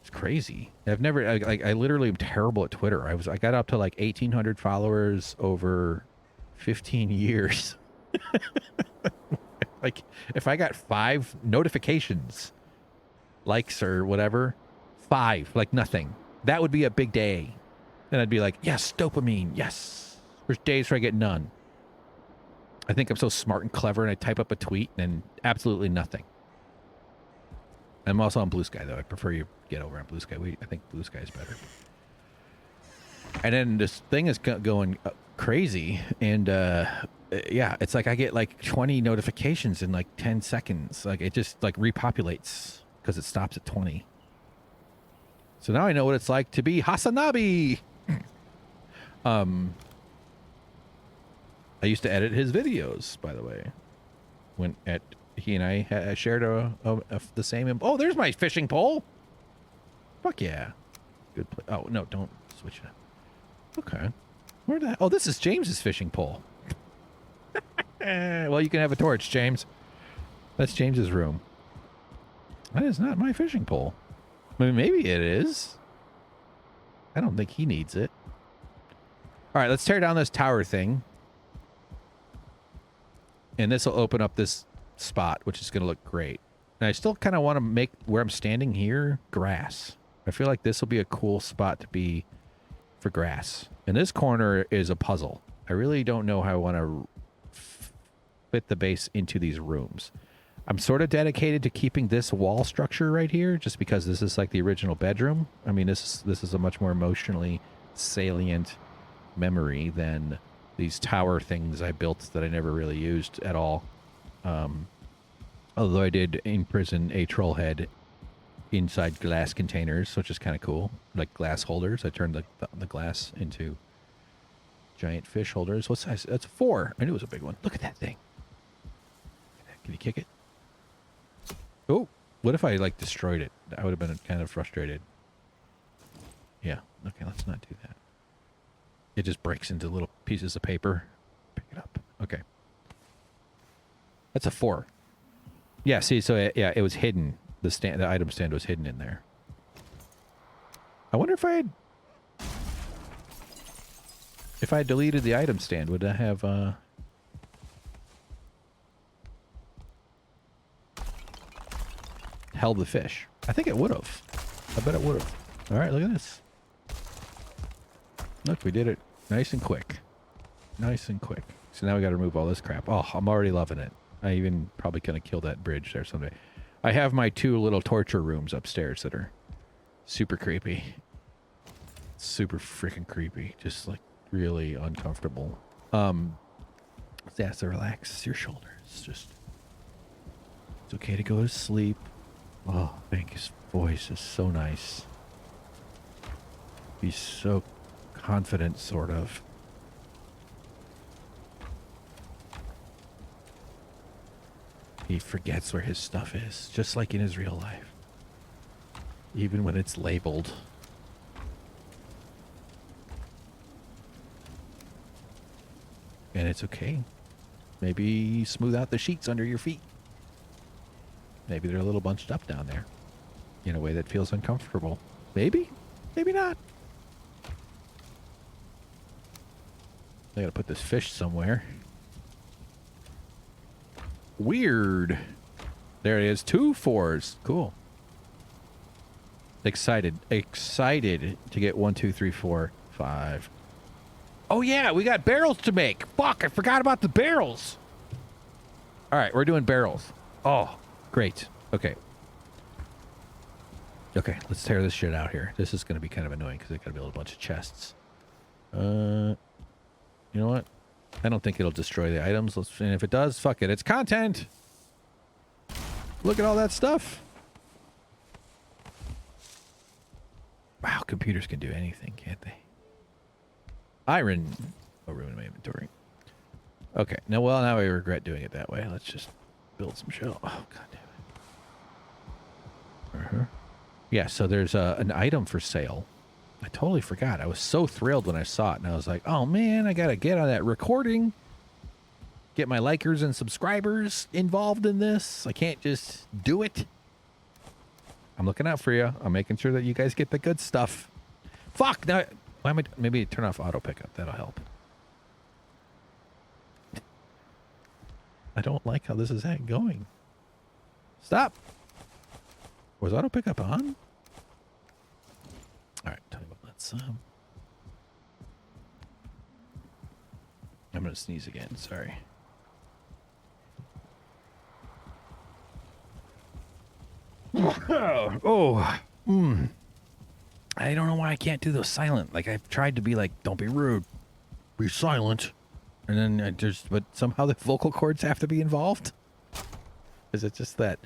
It's crazy. I've never, I literally am terrible at Twitter. I got up to like 1,800 followers over 15 years. Like if I got 5 notifications, likes or whatever, 5, like nothing, that would be a big day. Then I'd be like, yes, dopamine, yes. There's days where I get none. I think I'm so smart and clever, and I type up a tweet and absolutely nothing. I'm also on Blue Sky, though. I prefer you get over on Blue Sky. I think Blue Sky is better. And then this thing is going crazy, and yeah, it's like I get like 20 notifications in like 10 seconds. Like it just like repopulates because it stops at 20. So now I know what it's like to be Hasanabi. I used to edit his videos, by the way. When he and I shared the same. Oh, there's my fishing pole. Fuck yeah, good play. Oh no, don't switch it up. Okay, where the? Oh, this is James's fishing pole. Well, you can have a torch, James. That's James's room. That is not my fishing pole. I mean, maybe it is. I don't think he needs it. All right, let's tear down this tower thing. And this will open up this spot, which is going to look great. And I still kind of want to make where I'm standing here grass. I feel like this will be a cool spot to be for grass. And this corner is a puzzle. I really don't know how I want to fit the base into these rooms. I'm sort of dedicated to keeping this wall structure right here, just because this is like the original bedroom. I mean, this is a much more emotionally salient memory than these tower things I built that I never really used at all. Although I did imprison a troll head inside glass containers, which is kind of cool. Like glass holders. I turned the glass into giant fish holders. What size? That's a 4. I knew it was a big one. Look at that thing. Can you kick it? Oh, what if I like destroyed it? I would have been kind of frustrated. Yeah. Okay, let's not do that. It just breaks into little pieces of paper. Pick it up. Okay. That's a 4. Yeah, see, so yeah, it was hidden. The item stand was hidden in there. I wonder if I had deleted the item stand, would I have held the fish? I think it would have. I bet it would have. All right, look at this. Look, we did it nice and quick. Nice and quick. So now we got to remove all this crap. Oh, I'm already loving it. I even probably gonna kill that bridge there someday. I have my 2 little torture rooms upstairs that are super creepy. Super freaking creepy. Just like really uncomfortable. Yeah, so relax your shoulders. Just, it's okay to go to sleep. Oh, Venk's voice is so nice. He's so confident, sort of. He forgets where his stuff is, just like in his real life. Even when it's labeled. And it's okay. Maybe smooth out the sheets under your feet. Maybe they're a little bunched up down there in a way that feels uncomfortable. Maybe. Maybe not. I gotta put this fish somewhere. Weird. There it is. 2 4s. Cool. Excited. Excited to get 1, 2, 3, 4, 5. Oh yeah, we got barrels to make. Fuck, I forgot about the barrels. All right, we're doing barrels. Oh, great. Okay. Okay, let's tear this shit out here. This is going to be kind of annoying because I got to build a bunch of chests. You know what? I don't think it'll destroy the items. And if it does, fuck it. It's content. Look at all that stuff. Wow, computers can do anything, can't they? Iron. Oh, ruin my inventory. Okay. Now I regret doing it that way. Let's just build some shit. Oh, god damn it. Yeah, so there's an item for sale. I totally forgot. I was so thrilled when I saw it, and I was like, oh man, I gotta get on that recording. Get my likers and subscribers involved in this. I can't just do it. I'm looking out for you. I'm making sure that you guys get the good stuff. Fuck! Now, why am I... Maybe turn off auto pickup. That'll help. I don't like how this is going. Stop! Was auto pickup on? Alright, tell you what, let's... I'm gonna sneeze again, sorry. Oh, I don't know why I can't do those silent. Like, I've tried to be like, don't be rude, be silent. And then but somehow the vocal cords have to be involved. Is it just that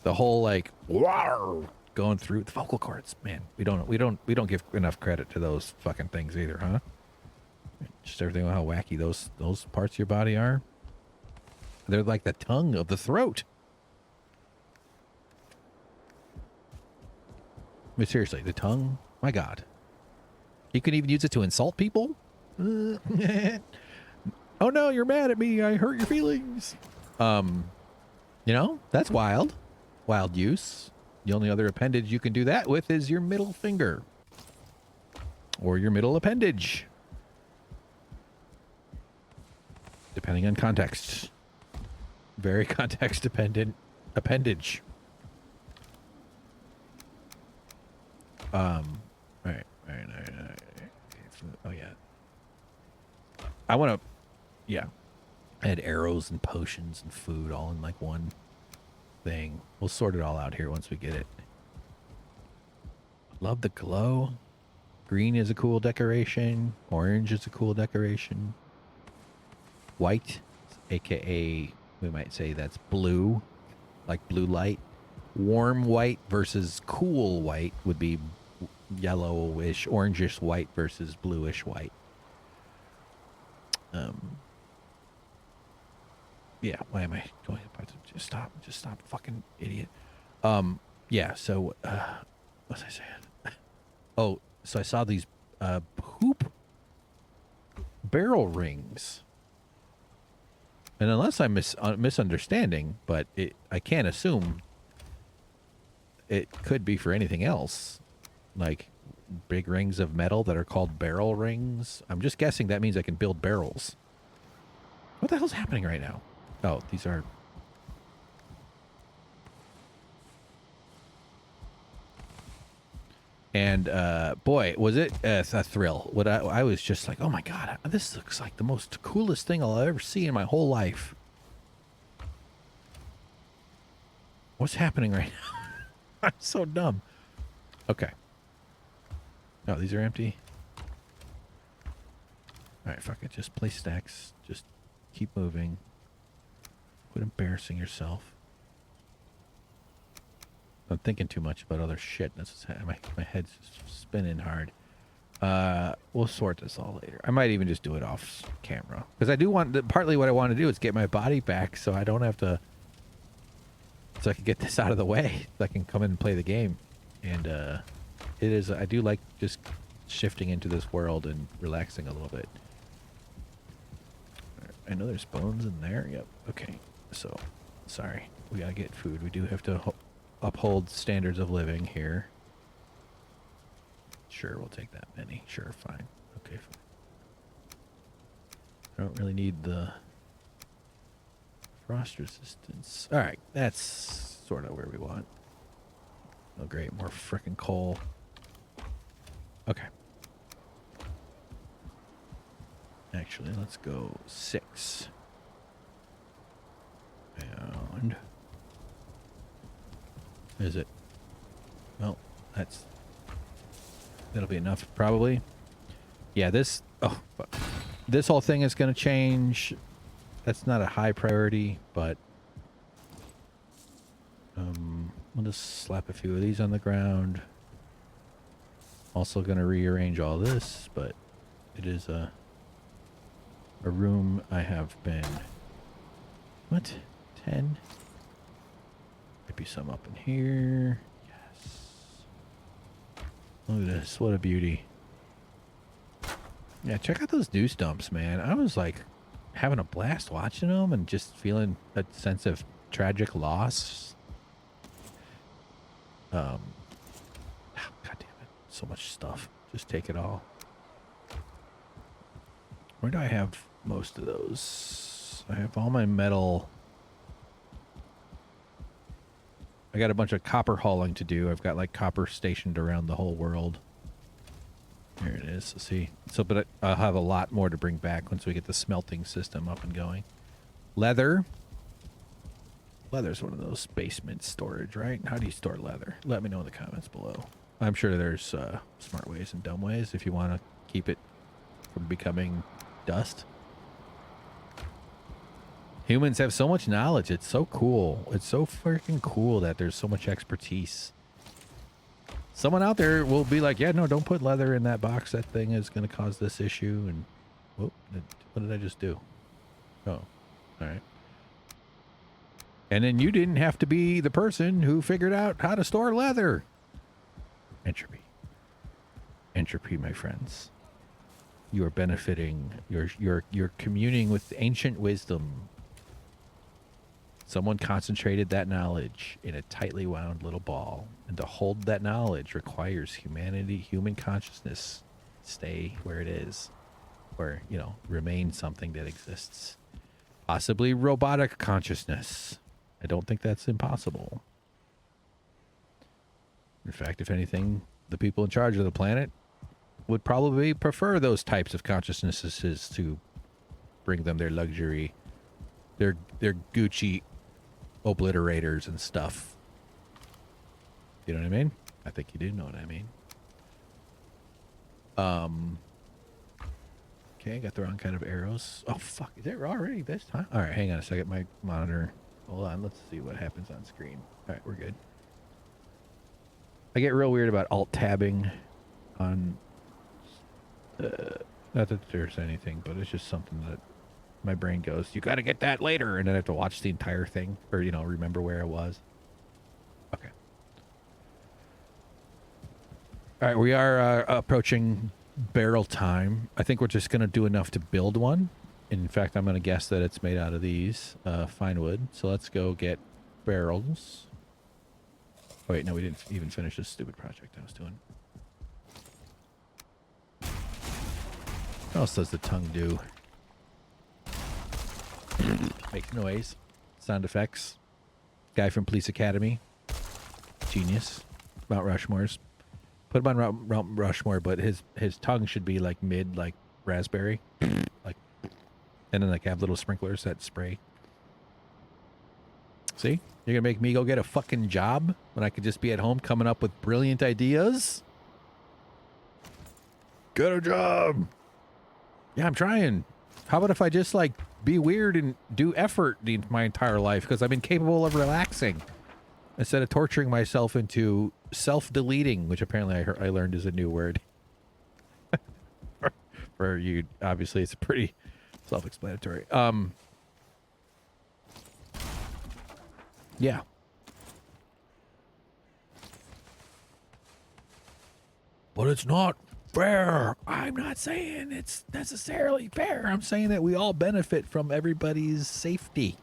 the whole like, wow, going through the vocal cords? Man, we don't give enough credit to those fucking things either, huh? Just everything how wacky those parts of your body are. They're like the tongue of the throat. But seriously, the tongue, my God. You can even use it to insult people? Oh no, you're mad at me. I hurt your feelings. You know, that's wild. Wild use. The only other appendage you can do that with is your middle finger. Or your middle appendage. Depending on context. Very context dependent appendage. Right. Oh yeah. I want to, yeah. Add arrows and potions and food all in like one thing. We'll sort it all out here once we get it. Love the glow. Green is a cool decoration. Orange is a cool decoration. White, aka we might say that's blue, like blue light. Warm white versus cool white would be yellowish, orangish white versus bluish white. Yeah, why am I going about to just stop, fucking idiot. Yeah, so what was I saying? Oh, so I saw these hoop barrel rings. And unless I'm misunderstanding, but I can't assume it could be for anything else. Like big rings of metal that are called barrel rings. I'm just guessing that means I can build barrels. What the hell's happening right now? Oh, these are... And, boy, was it a thrill. What I was just like, oh my God, this looks like the most coolest thing I'll ever see in my whole life. What's happening right now? I'm so dumb. Okay. No, these are empty. Alright, fuck it. Just place stacks. Just keep moving. Quit embarrassing yourself. I'm thinking too much about other shit. That's what's my head's spinning hard. We'll sort this all later. I might even just do it off camera. Because I do want... Partly what I want to do is get my body back so I don't have to... So I can get this out of the way. So I can come in and play the game. And it is... I do like just shifting into this world and relaxing a little bit. I know there's bones in there. Yep. Okay. So, sorry. We gotta get food. We do have to uphold standards of living here. Sure, we'll take that many. Sure, fine. Okay, fine. I don't really need the frost resistance. All right, that's sort of where we want. Oh, great. More frickin' coal. Okay. Actually, let's go 6. And is it? Well, that'll be enough probably. Yeah, this fuck. This whole thing is going to change. That's not a high priority, but we'll just slap a few of these on the ground. Also going to rearrange all this, but it is a room I have been... What? 10? Might be some up in here. Yes. Look at this. What a beauty. Yeah, check out those news dumps, man. I was like having a blast watching them and just feeling a sense of tragic loss. God damn it. So much stuff. Just take it all. Where do I have most of those? I have all my metal. I got a bunch of copper hauling to do. I've got like copper stationed around the whole world. There it is. See, so but I'll have a lot more to bring back once we get the smelting system up and going. Leather. Leather's one of those basement storage, right? How do you store leather? Let me know in the comments below. I'm sure there's smart ways and dumb ways if you want to keep it from becoming dust. Humans have so much knowledge. It's so cool. It's so freaking cool that there's so much expertise. Someone out there will be like, yeah, no, don't put leather in that box. That thing is going to cause this issue. And whoop, what did I just do? Oh, all right. And then you didn't have to be the person who figured out how to store leather. Entropy. Entropy, my friends. You are benefiting. You're communing with ancient wisdom. Someone concentrated that knowledge in a tightly wound little ball, and to hold that knowledge requires human consciousness stay where it is, or, you know, remain something that exists. Possibly robotic consciousness. I don't think that's impossible. In fact, if anything, the people in charge of the planet would probably prefer those types of consciousnesses to bring them their luxury, their Gucci obliterators and stuff. You know what I mean? I think you do know what I mean. Okay, I got the wrong kind of arrows. Oh, fuck. Is it already this time? All right, hang on a second. My monitor. Hold on. Let's see what happens on screen. All right, we're good. I get real weird about alt-tabbing on... not that there's anything, but it's just something that my brain goes, you got to get that later, and then I have to watch the entire thing, or, you know, remember where I was. Okay. All right, we are approaching barrel time. I think we're just going to do enough to build one. In fact, I'm going to guess that it's made out of these fine wood. So let's go get barrels. Oh, wait, no, we didn't even finish this stupid project I was doing. What else does the tongue do? Make noise. Sound effects. Guy from Police Academy. Genius. Mount Rushmore's. Put him on Mount Rushmore, but his tongue should be like mid, like raspberry. Like, and then like have little sprinklers that spray. See? You're gonna make me go get a fucking job when I could just be at home coming up with brilliant ideas? Get a job! Yeah, I'm trying. How about if I just like be weird and do effort my entire life because I'm incapable of relaxing instead of torturing myself into self-deleting, which apparently I learned is a new word. For you, obviously, it's pretty self-explanatory. Yeah. But it's not fair. I'm not saying it's necessarily fair. I'm saying that we all benefit from everybody's safety.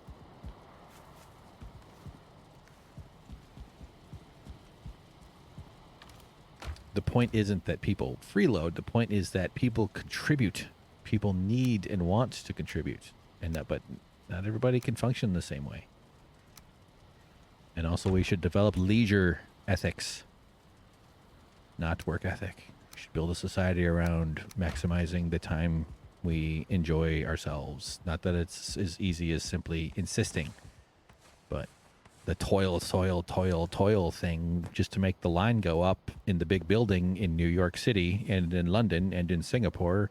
The point isn't that people freeload. The point is that people contribute. People need and want to contribute, but not everybody can function the same way. And also, we should develop leisure ethics, not work ethic. We should build a society around maximizing the time we enjoy ourselves. Not that it's as easy as simply insisting, but the toil thing just to make the line go up in the big building in New York City and in London and in Singapore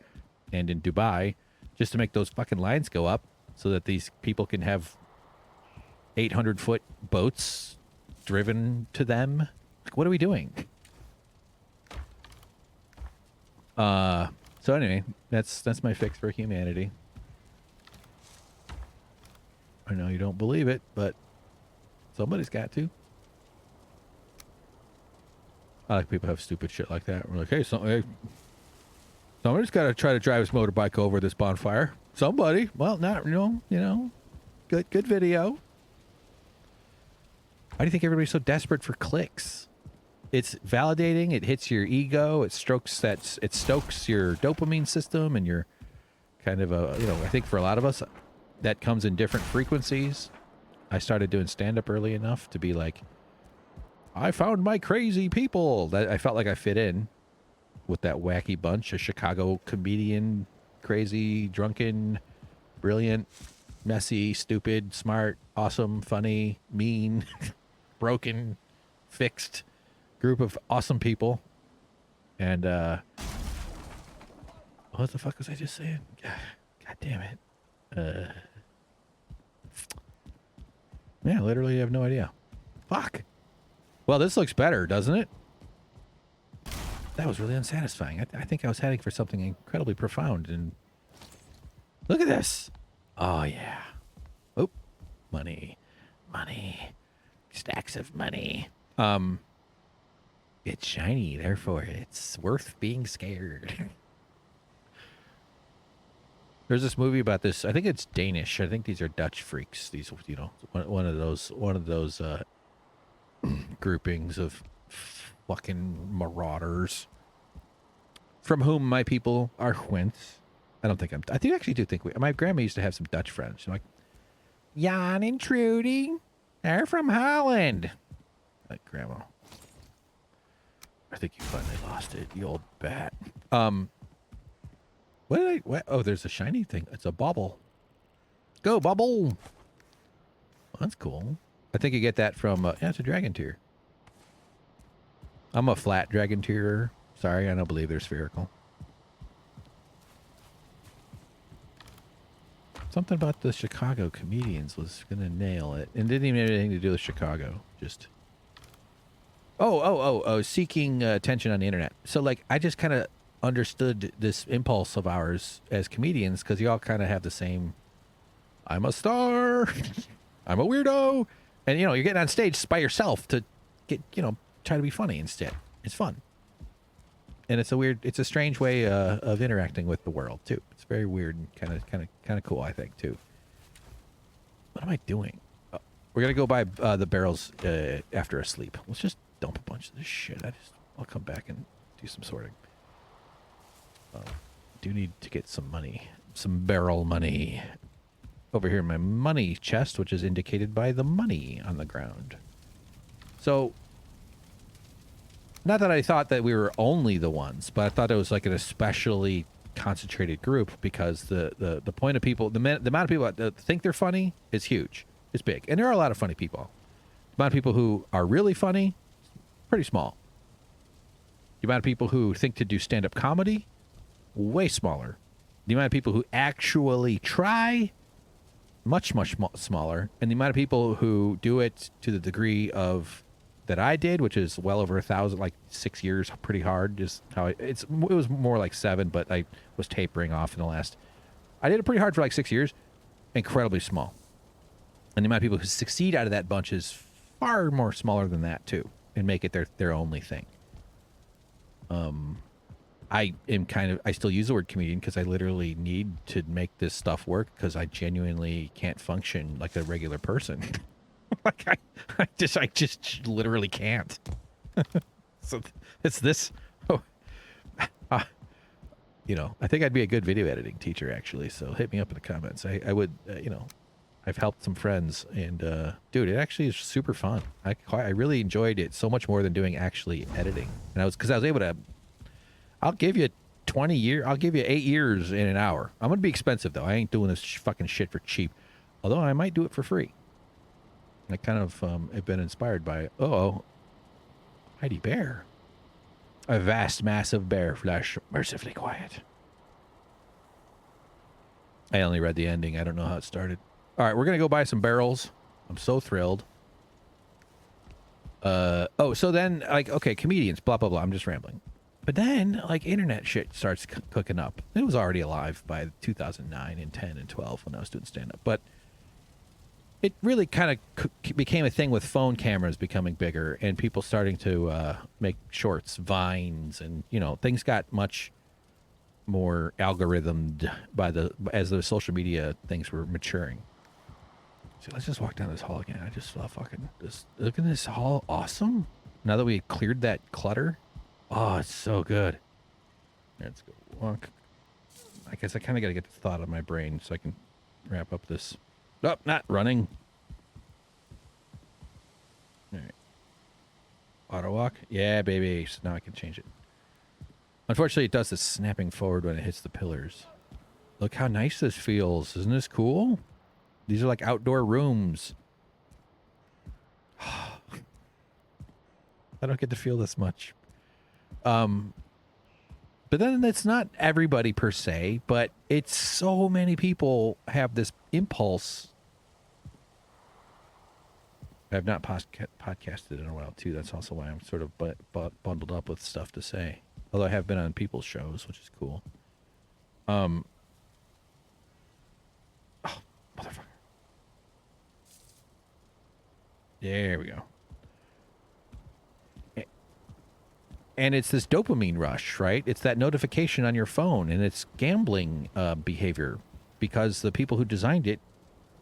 and in Dubai, just to make those fucking lines go up so that these people can have 800-foot boats driven to them. Like, what are we doing? So anyway, that's my fix for humanity. I know you don't believe it, but somebody's got to. I like people have stupid shit like that. We're like, hey, somebody's got to try to drive his motorbike over this bonfire. Somebody. Well, not, good video. Why do you think everybody's so desperate for clicks? It's validating. It hits your ego. It stokes your dopamine system, and you're kind of I think for a lot of us, that comes in different frequencies. I started doing stand-up early enough to be like, I found my crazy people. That I felt like I fit in with that wacky bunch, a Chicago comedian, crazy, drunken, brilliant, messy, stupid, smart, awesome, funny, mean, broken, fixed group of awesome people. And what the fuck was I just saying? God damn it. Yeah, literally have no idea. Fuck. Well, this looks better, doesn't it? That was really unsatisfying. I think I was heading for something incredibly profound. And look at this. Oh, yeah. Oh, money. Money. Stacks of money. It's shiny, therefore it's worth being scared. There's this movie about this. I think it's Danish. I think these are Dutch freaks. These, one of those groupings of fucking marauders, from whom my people are whence. I actually do think my grandma used to have some Dutch friends. She's like, Jan and Trudy, they're from Holland. Like, grandma, I think you finally lost it, you old bat. What? Oh, there's a shiny thing. It's a bauble. Go, bubble. Well, that's cool. I think you get that from, it's a dragon tear. I'm a flat dragon tearer. Sorry, I don't believe they're spherical. Something about the Chicago comedians was going to nail it. And didn't even have anything to do with Chicago. Just... Oh, seeking attention on the internet. So, like, I just kind of understood this impulse of ours as comedians, because you all kind of have the same, I'm a star, I'm a weirdo. And, you're getting on stage by yourself to get, try to be funny instead. It's fun. And it's a strange way of interacting with the world, too. It's very weird and kind of cool, I think, too. What am I doing? Oh, we're going to go by the barrels after a sleep. Let's just dump a bunch of this shit. I'll come back and do some sorting. Do need to get some money, some barrel money over here in my money chest, which is indicated by the money on the ground. So, not that I thought that we were only the ones, but I thought it was like an especially concentrated group, because the point of people, the amount of people that think they're funny is huge. It's big. And there are a lot of funny people. The amount of people who are really funny, pretty small. The amount of people who think to do stand-up comedy, way smaller. The amount of people who actually try, much smaller. And the amount of people who do it to the degree of that I did, which is well over 1,000, like 6 years, pretty hard. Just how it was more like 7, but I was tapering off in the last. I did it pretty hard for like 6 years. Incredibly small. And the amount of people who succeed out of that bunch is far more smaller than that too, and make it their only thing. I am I still use the word comedian because I literally need to make this stuff work because I genuinely can't function like a regular person. Like I just literally can't. So it's this. Oh, I think I'd be a good video editing teacher actually. So hit me up in the comments. I would, I've helped some friends and, dude, it actually is super fun. I really enjoyed it so much more than doing actually editing. And because I was able to, I'll give you 8 years in an hour. I'm going to be expensive though. I ain't doing this fucking shit for cheap. Although I might do it for free. I kind of have been inspired by, Heidi Bear. A vast, massive bear flesh, mercifully quiet. I only read the ending. I don't know how it started. All right, we're going to go buy some barrels. I'm so thrilled. So then, like, okay, comedians, blah, blah, blah. I'm just rambling. But then, like, internet shit starts cooking up. It was already alive by 2009 and 10 and 12 when I was doing stand-up. But it really kind of became a thing with phone cameras becoming bigger and people starting to make shorts, vines, and, things got much more algorithmed as the social media things were maturing. So let's just walk down this hall again. I just look at this hall. Awesome. Now that we cleared that clutter. Oh, it's so good. Let's go walk. I guess I kind of got to get the thought out of my brain so I can wrap up this. Oh, not running. All right. Auto walk. Yeah, baby. So now I can change it. Unfortunately, it does this snapping forward when it hits the pillars. Look how nice this feels. Isn't this cool? These are like outdoor rooms. I don't get to feel this much. But then it's not everybody per se, but it's so many people have this impulse. I've not podcasted in a while too. That's also why I'm sort of bundled up with stuff to say. Although I have been on people's shows, which is cool. Oh, motherfucker. There we go. And it's this dopamine rush, right? It's that notification on your phone, and it's gambling behavior because the people who designed it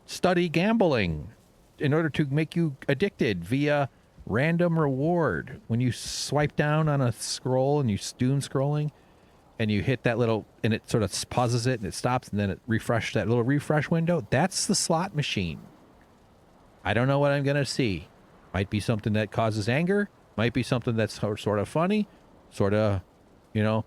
study gambling in order to make you addicted via random reward. When you swipe down on a scroll and you doom scrolling and you hit that little, and it sort of pauses it and it stops and then it refreshes that little refresh window. That's the slot machine. I don't know what I'm going to see. Might be something that causes anger. Might be something that's sort of funny, sort of, woo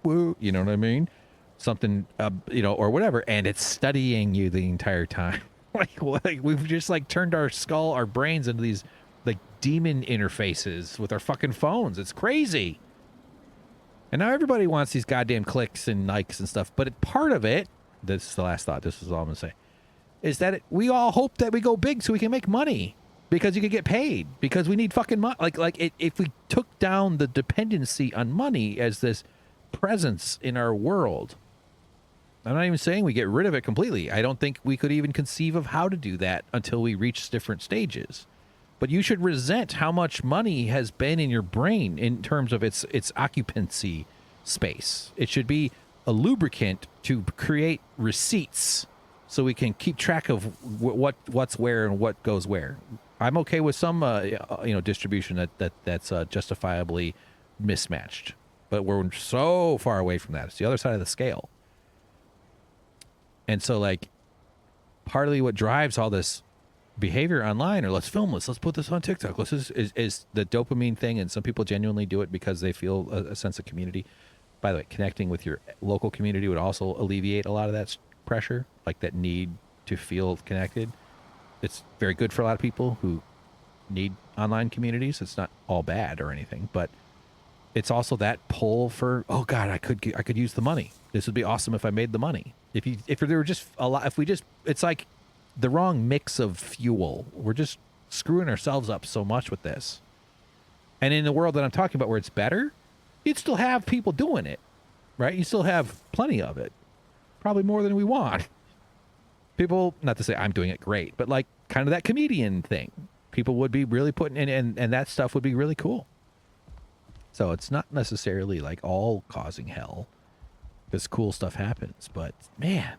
woo, you know what I mean? Something, or whatever. And it's studying you the entire time. like we've just like turned our brains into these like demon interfaces with our fucking phones. It's crazy. And now everybody wants these goddamn clicks and likes and stuff. But part of it, this is the last thought, this is all I'm going to say, is that we all hope that we go big so we can make money. Because you can get paid. Because we need fucking money. If we took down the dependency on money as this presence in our world, I'm not even saying we get rid of it completely. I don't think we could even conceive of how to do that until we reach different stages. But you should resent how much money has been in your brain in terms of its occupancy space. It should be a lubricant to create receipts so we can keep track of what's where and what goes where. I'm okay with some, distribution that's justifiably mismatched, but we're so far away from that. It's the other side of the scale. And so, like, partly what drives all this behavior online, or let's film this, let's put this on TikTok, is the dopamine thing. And some people genuinely do it because they feel a sense of community. By the way, connecting with your local community would also alleviate a lot of that pressure, like that need to feel connected. It's very good for a lot of people who need online communities. It's not all bad or anything, but it's also that pull for, oh God, I could use the money. This would be awesome if I made the money. If there were just a lot, it's like the wrong mix of fuel. We're just screwing ourselves up so much with this. And in the world that I'm talking about where it's better, you'd still have people doing it, right? You still have plenty of it, probably more than we want. People, not to say I'm doing it great, but like kind of that comedian thing. People would be really putting in, and that stuff would be really cool. So it's not necessarily like all causing hell, because cool stuff happens. But man,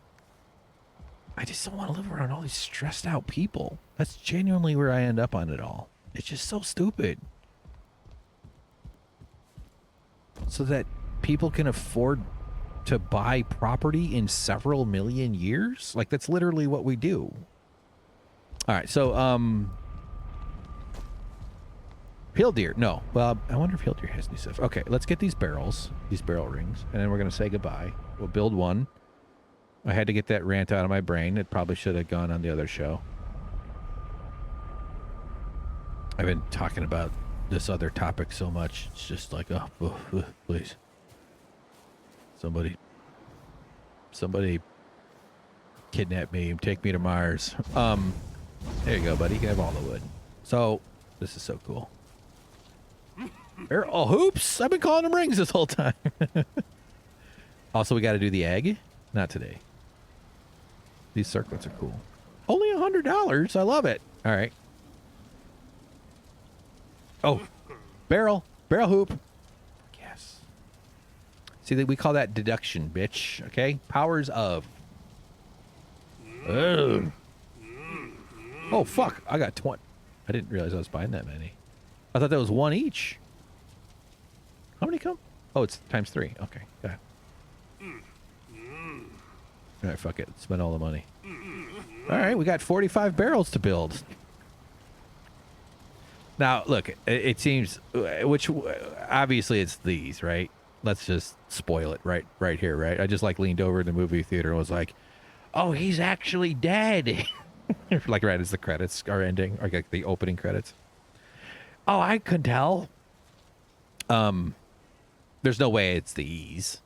I just don't want to live around all these stressed out people. That's genuinely where I end up on it all. It's just so stupid. So that people can afford to buy property in several million years? Like, that's literally what we do. All right, so, Hill deer. No. Well, I wonder if Hill deer has new stuff. Okay, let's get these barrels, these barrel rings, and then we're going to say goodbye. We'll build one. I had to get that rant out of my brain. It probably should have gone on the other show. I've been talking about this other topic so much. It's just like, oh, please. Somebody kidnap me and take me to Mars. There you go, buddy. You can have all the wood. So, this is so cool. Oh, hoops! I've been calling them rings this whole time. Also, we got to do the egg. Not today. These circlets are cool. Only $100. I love it. All right. Oh, barrel hoop. Yes. See, we call that deduction, bitch. Okay, powers of. Ugh. Oh fuck! I got 20. I didn't realize I was buying that many. I thought that was one each. How many come? Oh, it's times 3. Okay, got it. All right, fuck it. Spend all the money. All right, we got 45 barrels to build. Now, look, it seems, which obviously it's these, right? Let's just spoil it right here, right? I just like leaned over in the movie theater and was like, oh, he's actually dead. Like right as the credits are ending, or like the opening credits. Oh, I could tell. There's no way it's these.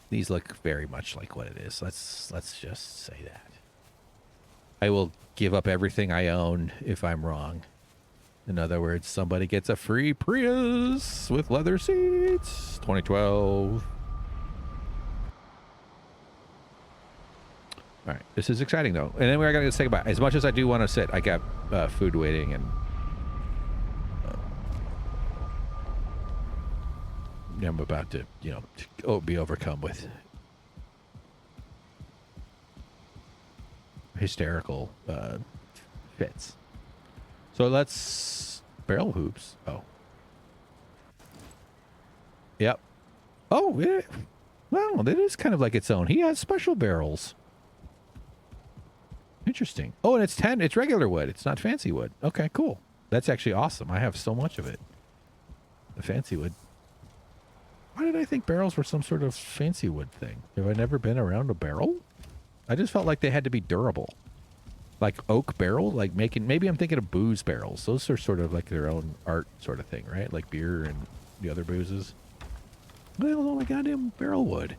These look very much like what it is. Let's just say that. I will give up everything I own if I'm wrong. In other words, somebody gets a free Prius with leather seats. 2012. All right, this is exciting though. And then we're gonna say goodbye. As much as I do want to sit, I got food waiting, and I'm about to, be overcome with hysterical fits. So let's barrel hoops. Oh. Yep. Oh, yeah. Well, it is kind of like its own. He has special barrels. Interesting. Oh, and it's regular wood. It's not fancy wood. Okay, cool. That's actually awesome. I have so much of it. The fancy wood. Why did I think barrels were some sort of fancy wood thing? Have I never been around a barrel? I just felt like they had to be durable. Like oak barrel, like maybe I'm thinking of booze barrels. Those are sort of like their own art sort of thing, right? Like beer and the other boozes. Well, oh my goddamn barrel wood.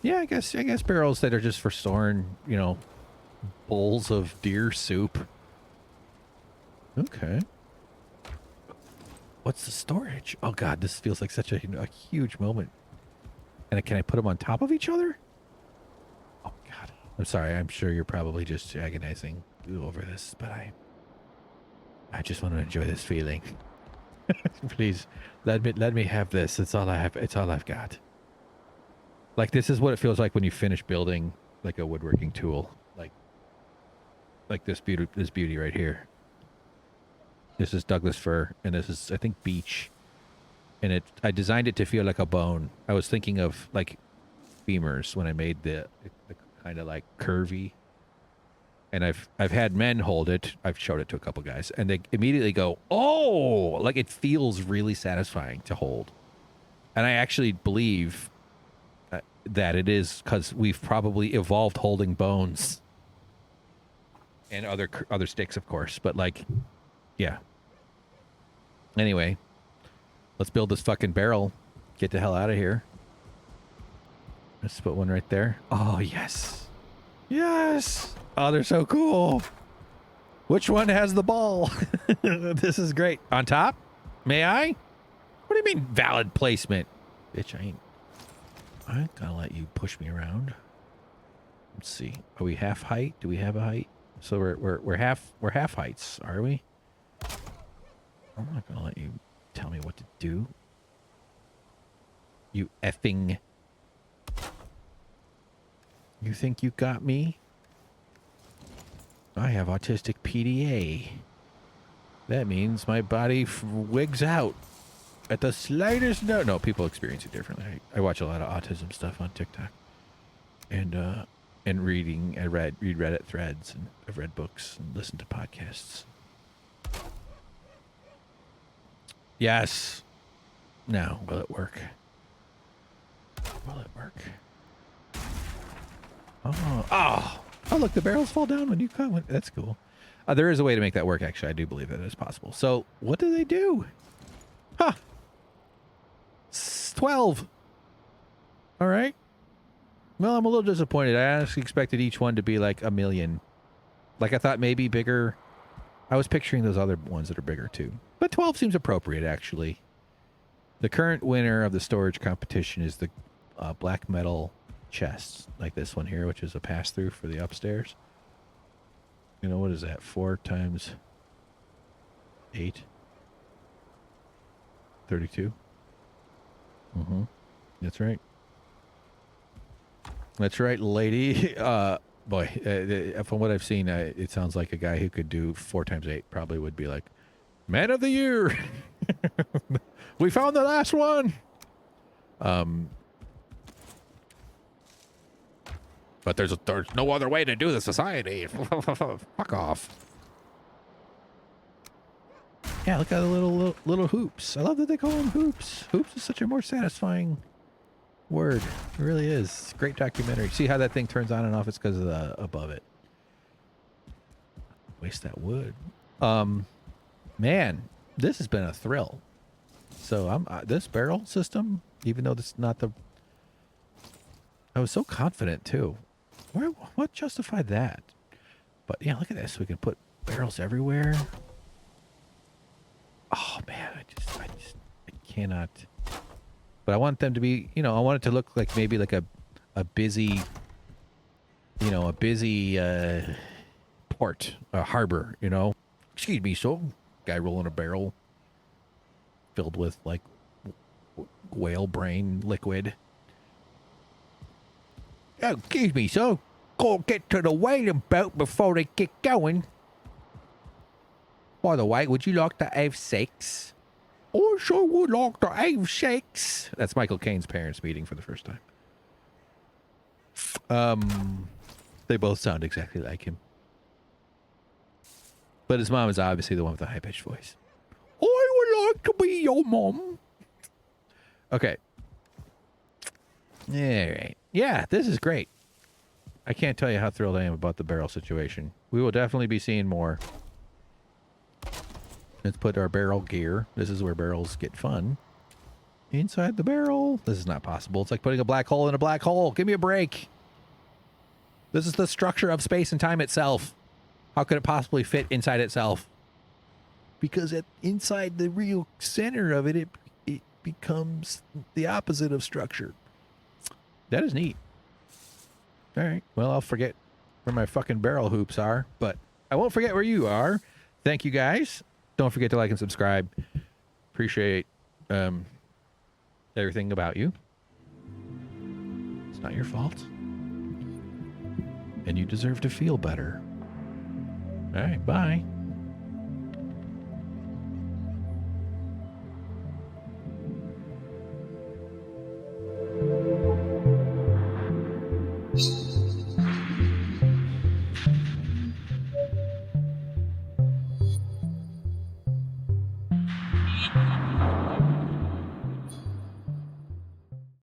Yeah, I guess barrels that are just for storing, bowls of deer soup. Okay. What's the storage? Oh god, this feels like such a huge moment. And can I put them on top of each other? Oh god. I'm sorry, I'm sure you're probably just agonizing over this, but I just want to enjoy this feeling. Please, let me have this. It's all I have. It's all I've got. Like, this is what it feels like when you finish building like a woodworking tool. Like this beauty right here. This is Douglas fir, and this is, I think, beech. And I designed it to feel like a bone. I was thinking of like femurs when I made the kind of like curvy. And I've had men hold it. I've showed it to a couple guys, and they immediately go, "Oh!" Like, it feels really satisfying to hold. And I actually believe that it is because we've probably evolved holding bones and other sticks, of course. But like, yeah. Anyway, let's build this fucking barrel. Get the hell out of here. Let's put one right there. Oh yes, yes. Oh, they're so cool. Which one has the ball? This is great. On top? May I? What do you mean valid placement? Bitch, I ain't gonna let you push me around. Let's see. Are we half height? Do we have a height? So we're half heights, are we? I'm not gonna let you tell me what to do. You effing... You think you got me? I have autistic PDA. That means my body wigs out at the slightest no, people experience it differently. I watch a lot of autism stuff on TikTok. And reading, read Reddit threads, and I've read books and listened to podcasts. Yes. Now, will it work? Will it work? Oh, look, the barrels fall down when you cut one. That's cool. There is a way to make that work, actually. I do believe that is possible. So, what do they do? Huh. 12. All right. Well, I'm a little disappointed. I honestly expected each one to be like 1 million. Like, I thought maybe bigger. I was picturing those other ones that are bigger, too. But 12 seems appropriate, actually. The current winner of the storage competition is the black metal chests, like this one here, which is a pass-through for the upstairs. You know, what is that? 4 times 8? 32? Mm-hmm. That's right. That's right, lady. Boy, from what I've seen, it sounds like a guy who could do 4 times 8 probably would be like, Man of the Year! We found the last one! But there's no other way to do the society. Fuck off. Yeah, look at the little hoops. I love that they call them hoops. Hoops is such a more satisfying word. It really is. It's a great documentary. See how that thing turns on and off? It's because of the above it. Waste that wood. Man, this has been a thrill. So this barrel system, even though this is not the... I was so confident too. What justified that? But yeah, look at this. We can put barrels everywhere. Oh man, I cannot. But I want them to be, I want it to look like maybe like a busy, a busy port, a harbor, Excuse me, so guy rolling a barrel filled with like whale brain liquid. Oh, excuse me, sir. Gotta get to the whaling boat before they get going. By the way, would you like to have sex? I sure would like to have sex. That's Michael Caine's parents meeting for the first time. They both sound exactly like him. But his mom is obviously the one with the high-pitched voice. I would like to be your mom. Okay. All right. Yeah, this is great. I can't tell you how thrilled I am about the barrel situation. We will definitely be seeing more. Let's put our barrel gear. This is where barrels get fun. Inside the barrel. This is not possible. It's like putting a black hole in a black hole. Give me a break. This is the structure of space and time itself. How could it possibly fit inside itself? Because inside the real center of it becomes the opposite of structure. That is neat. All right. Well, I'll forget where my fucking barrel hoops are, but I won't forget where you are. Thank you, guys. Don't forget to like and subscribe. Appreciate everything about you. It's not your fault. And you deserve to feel better. All right. Bye.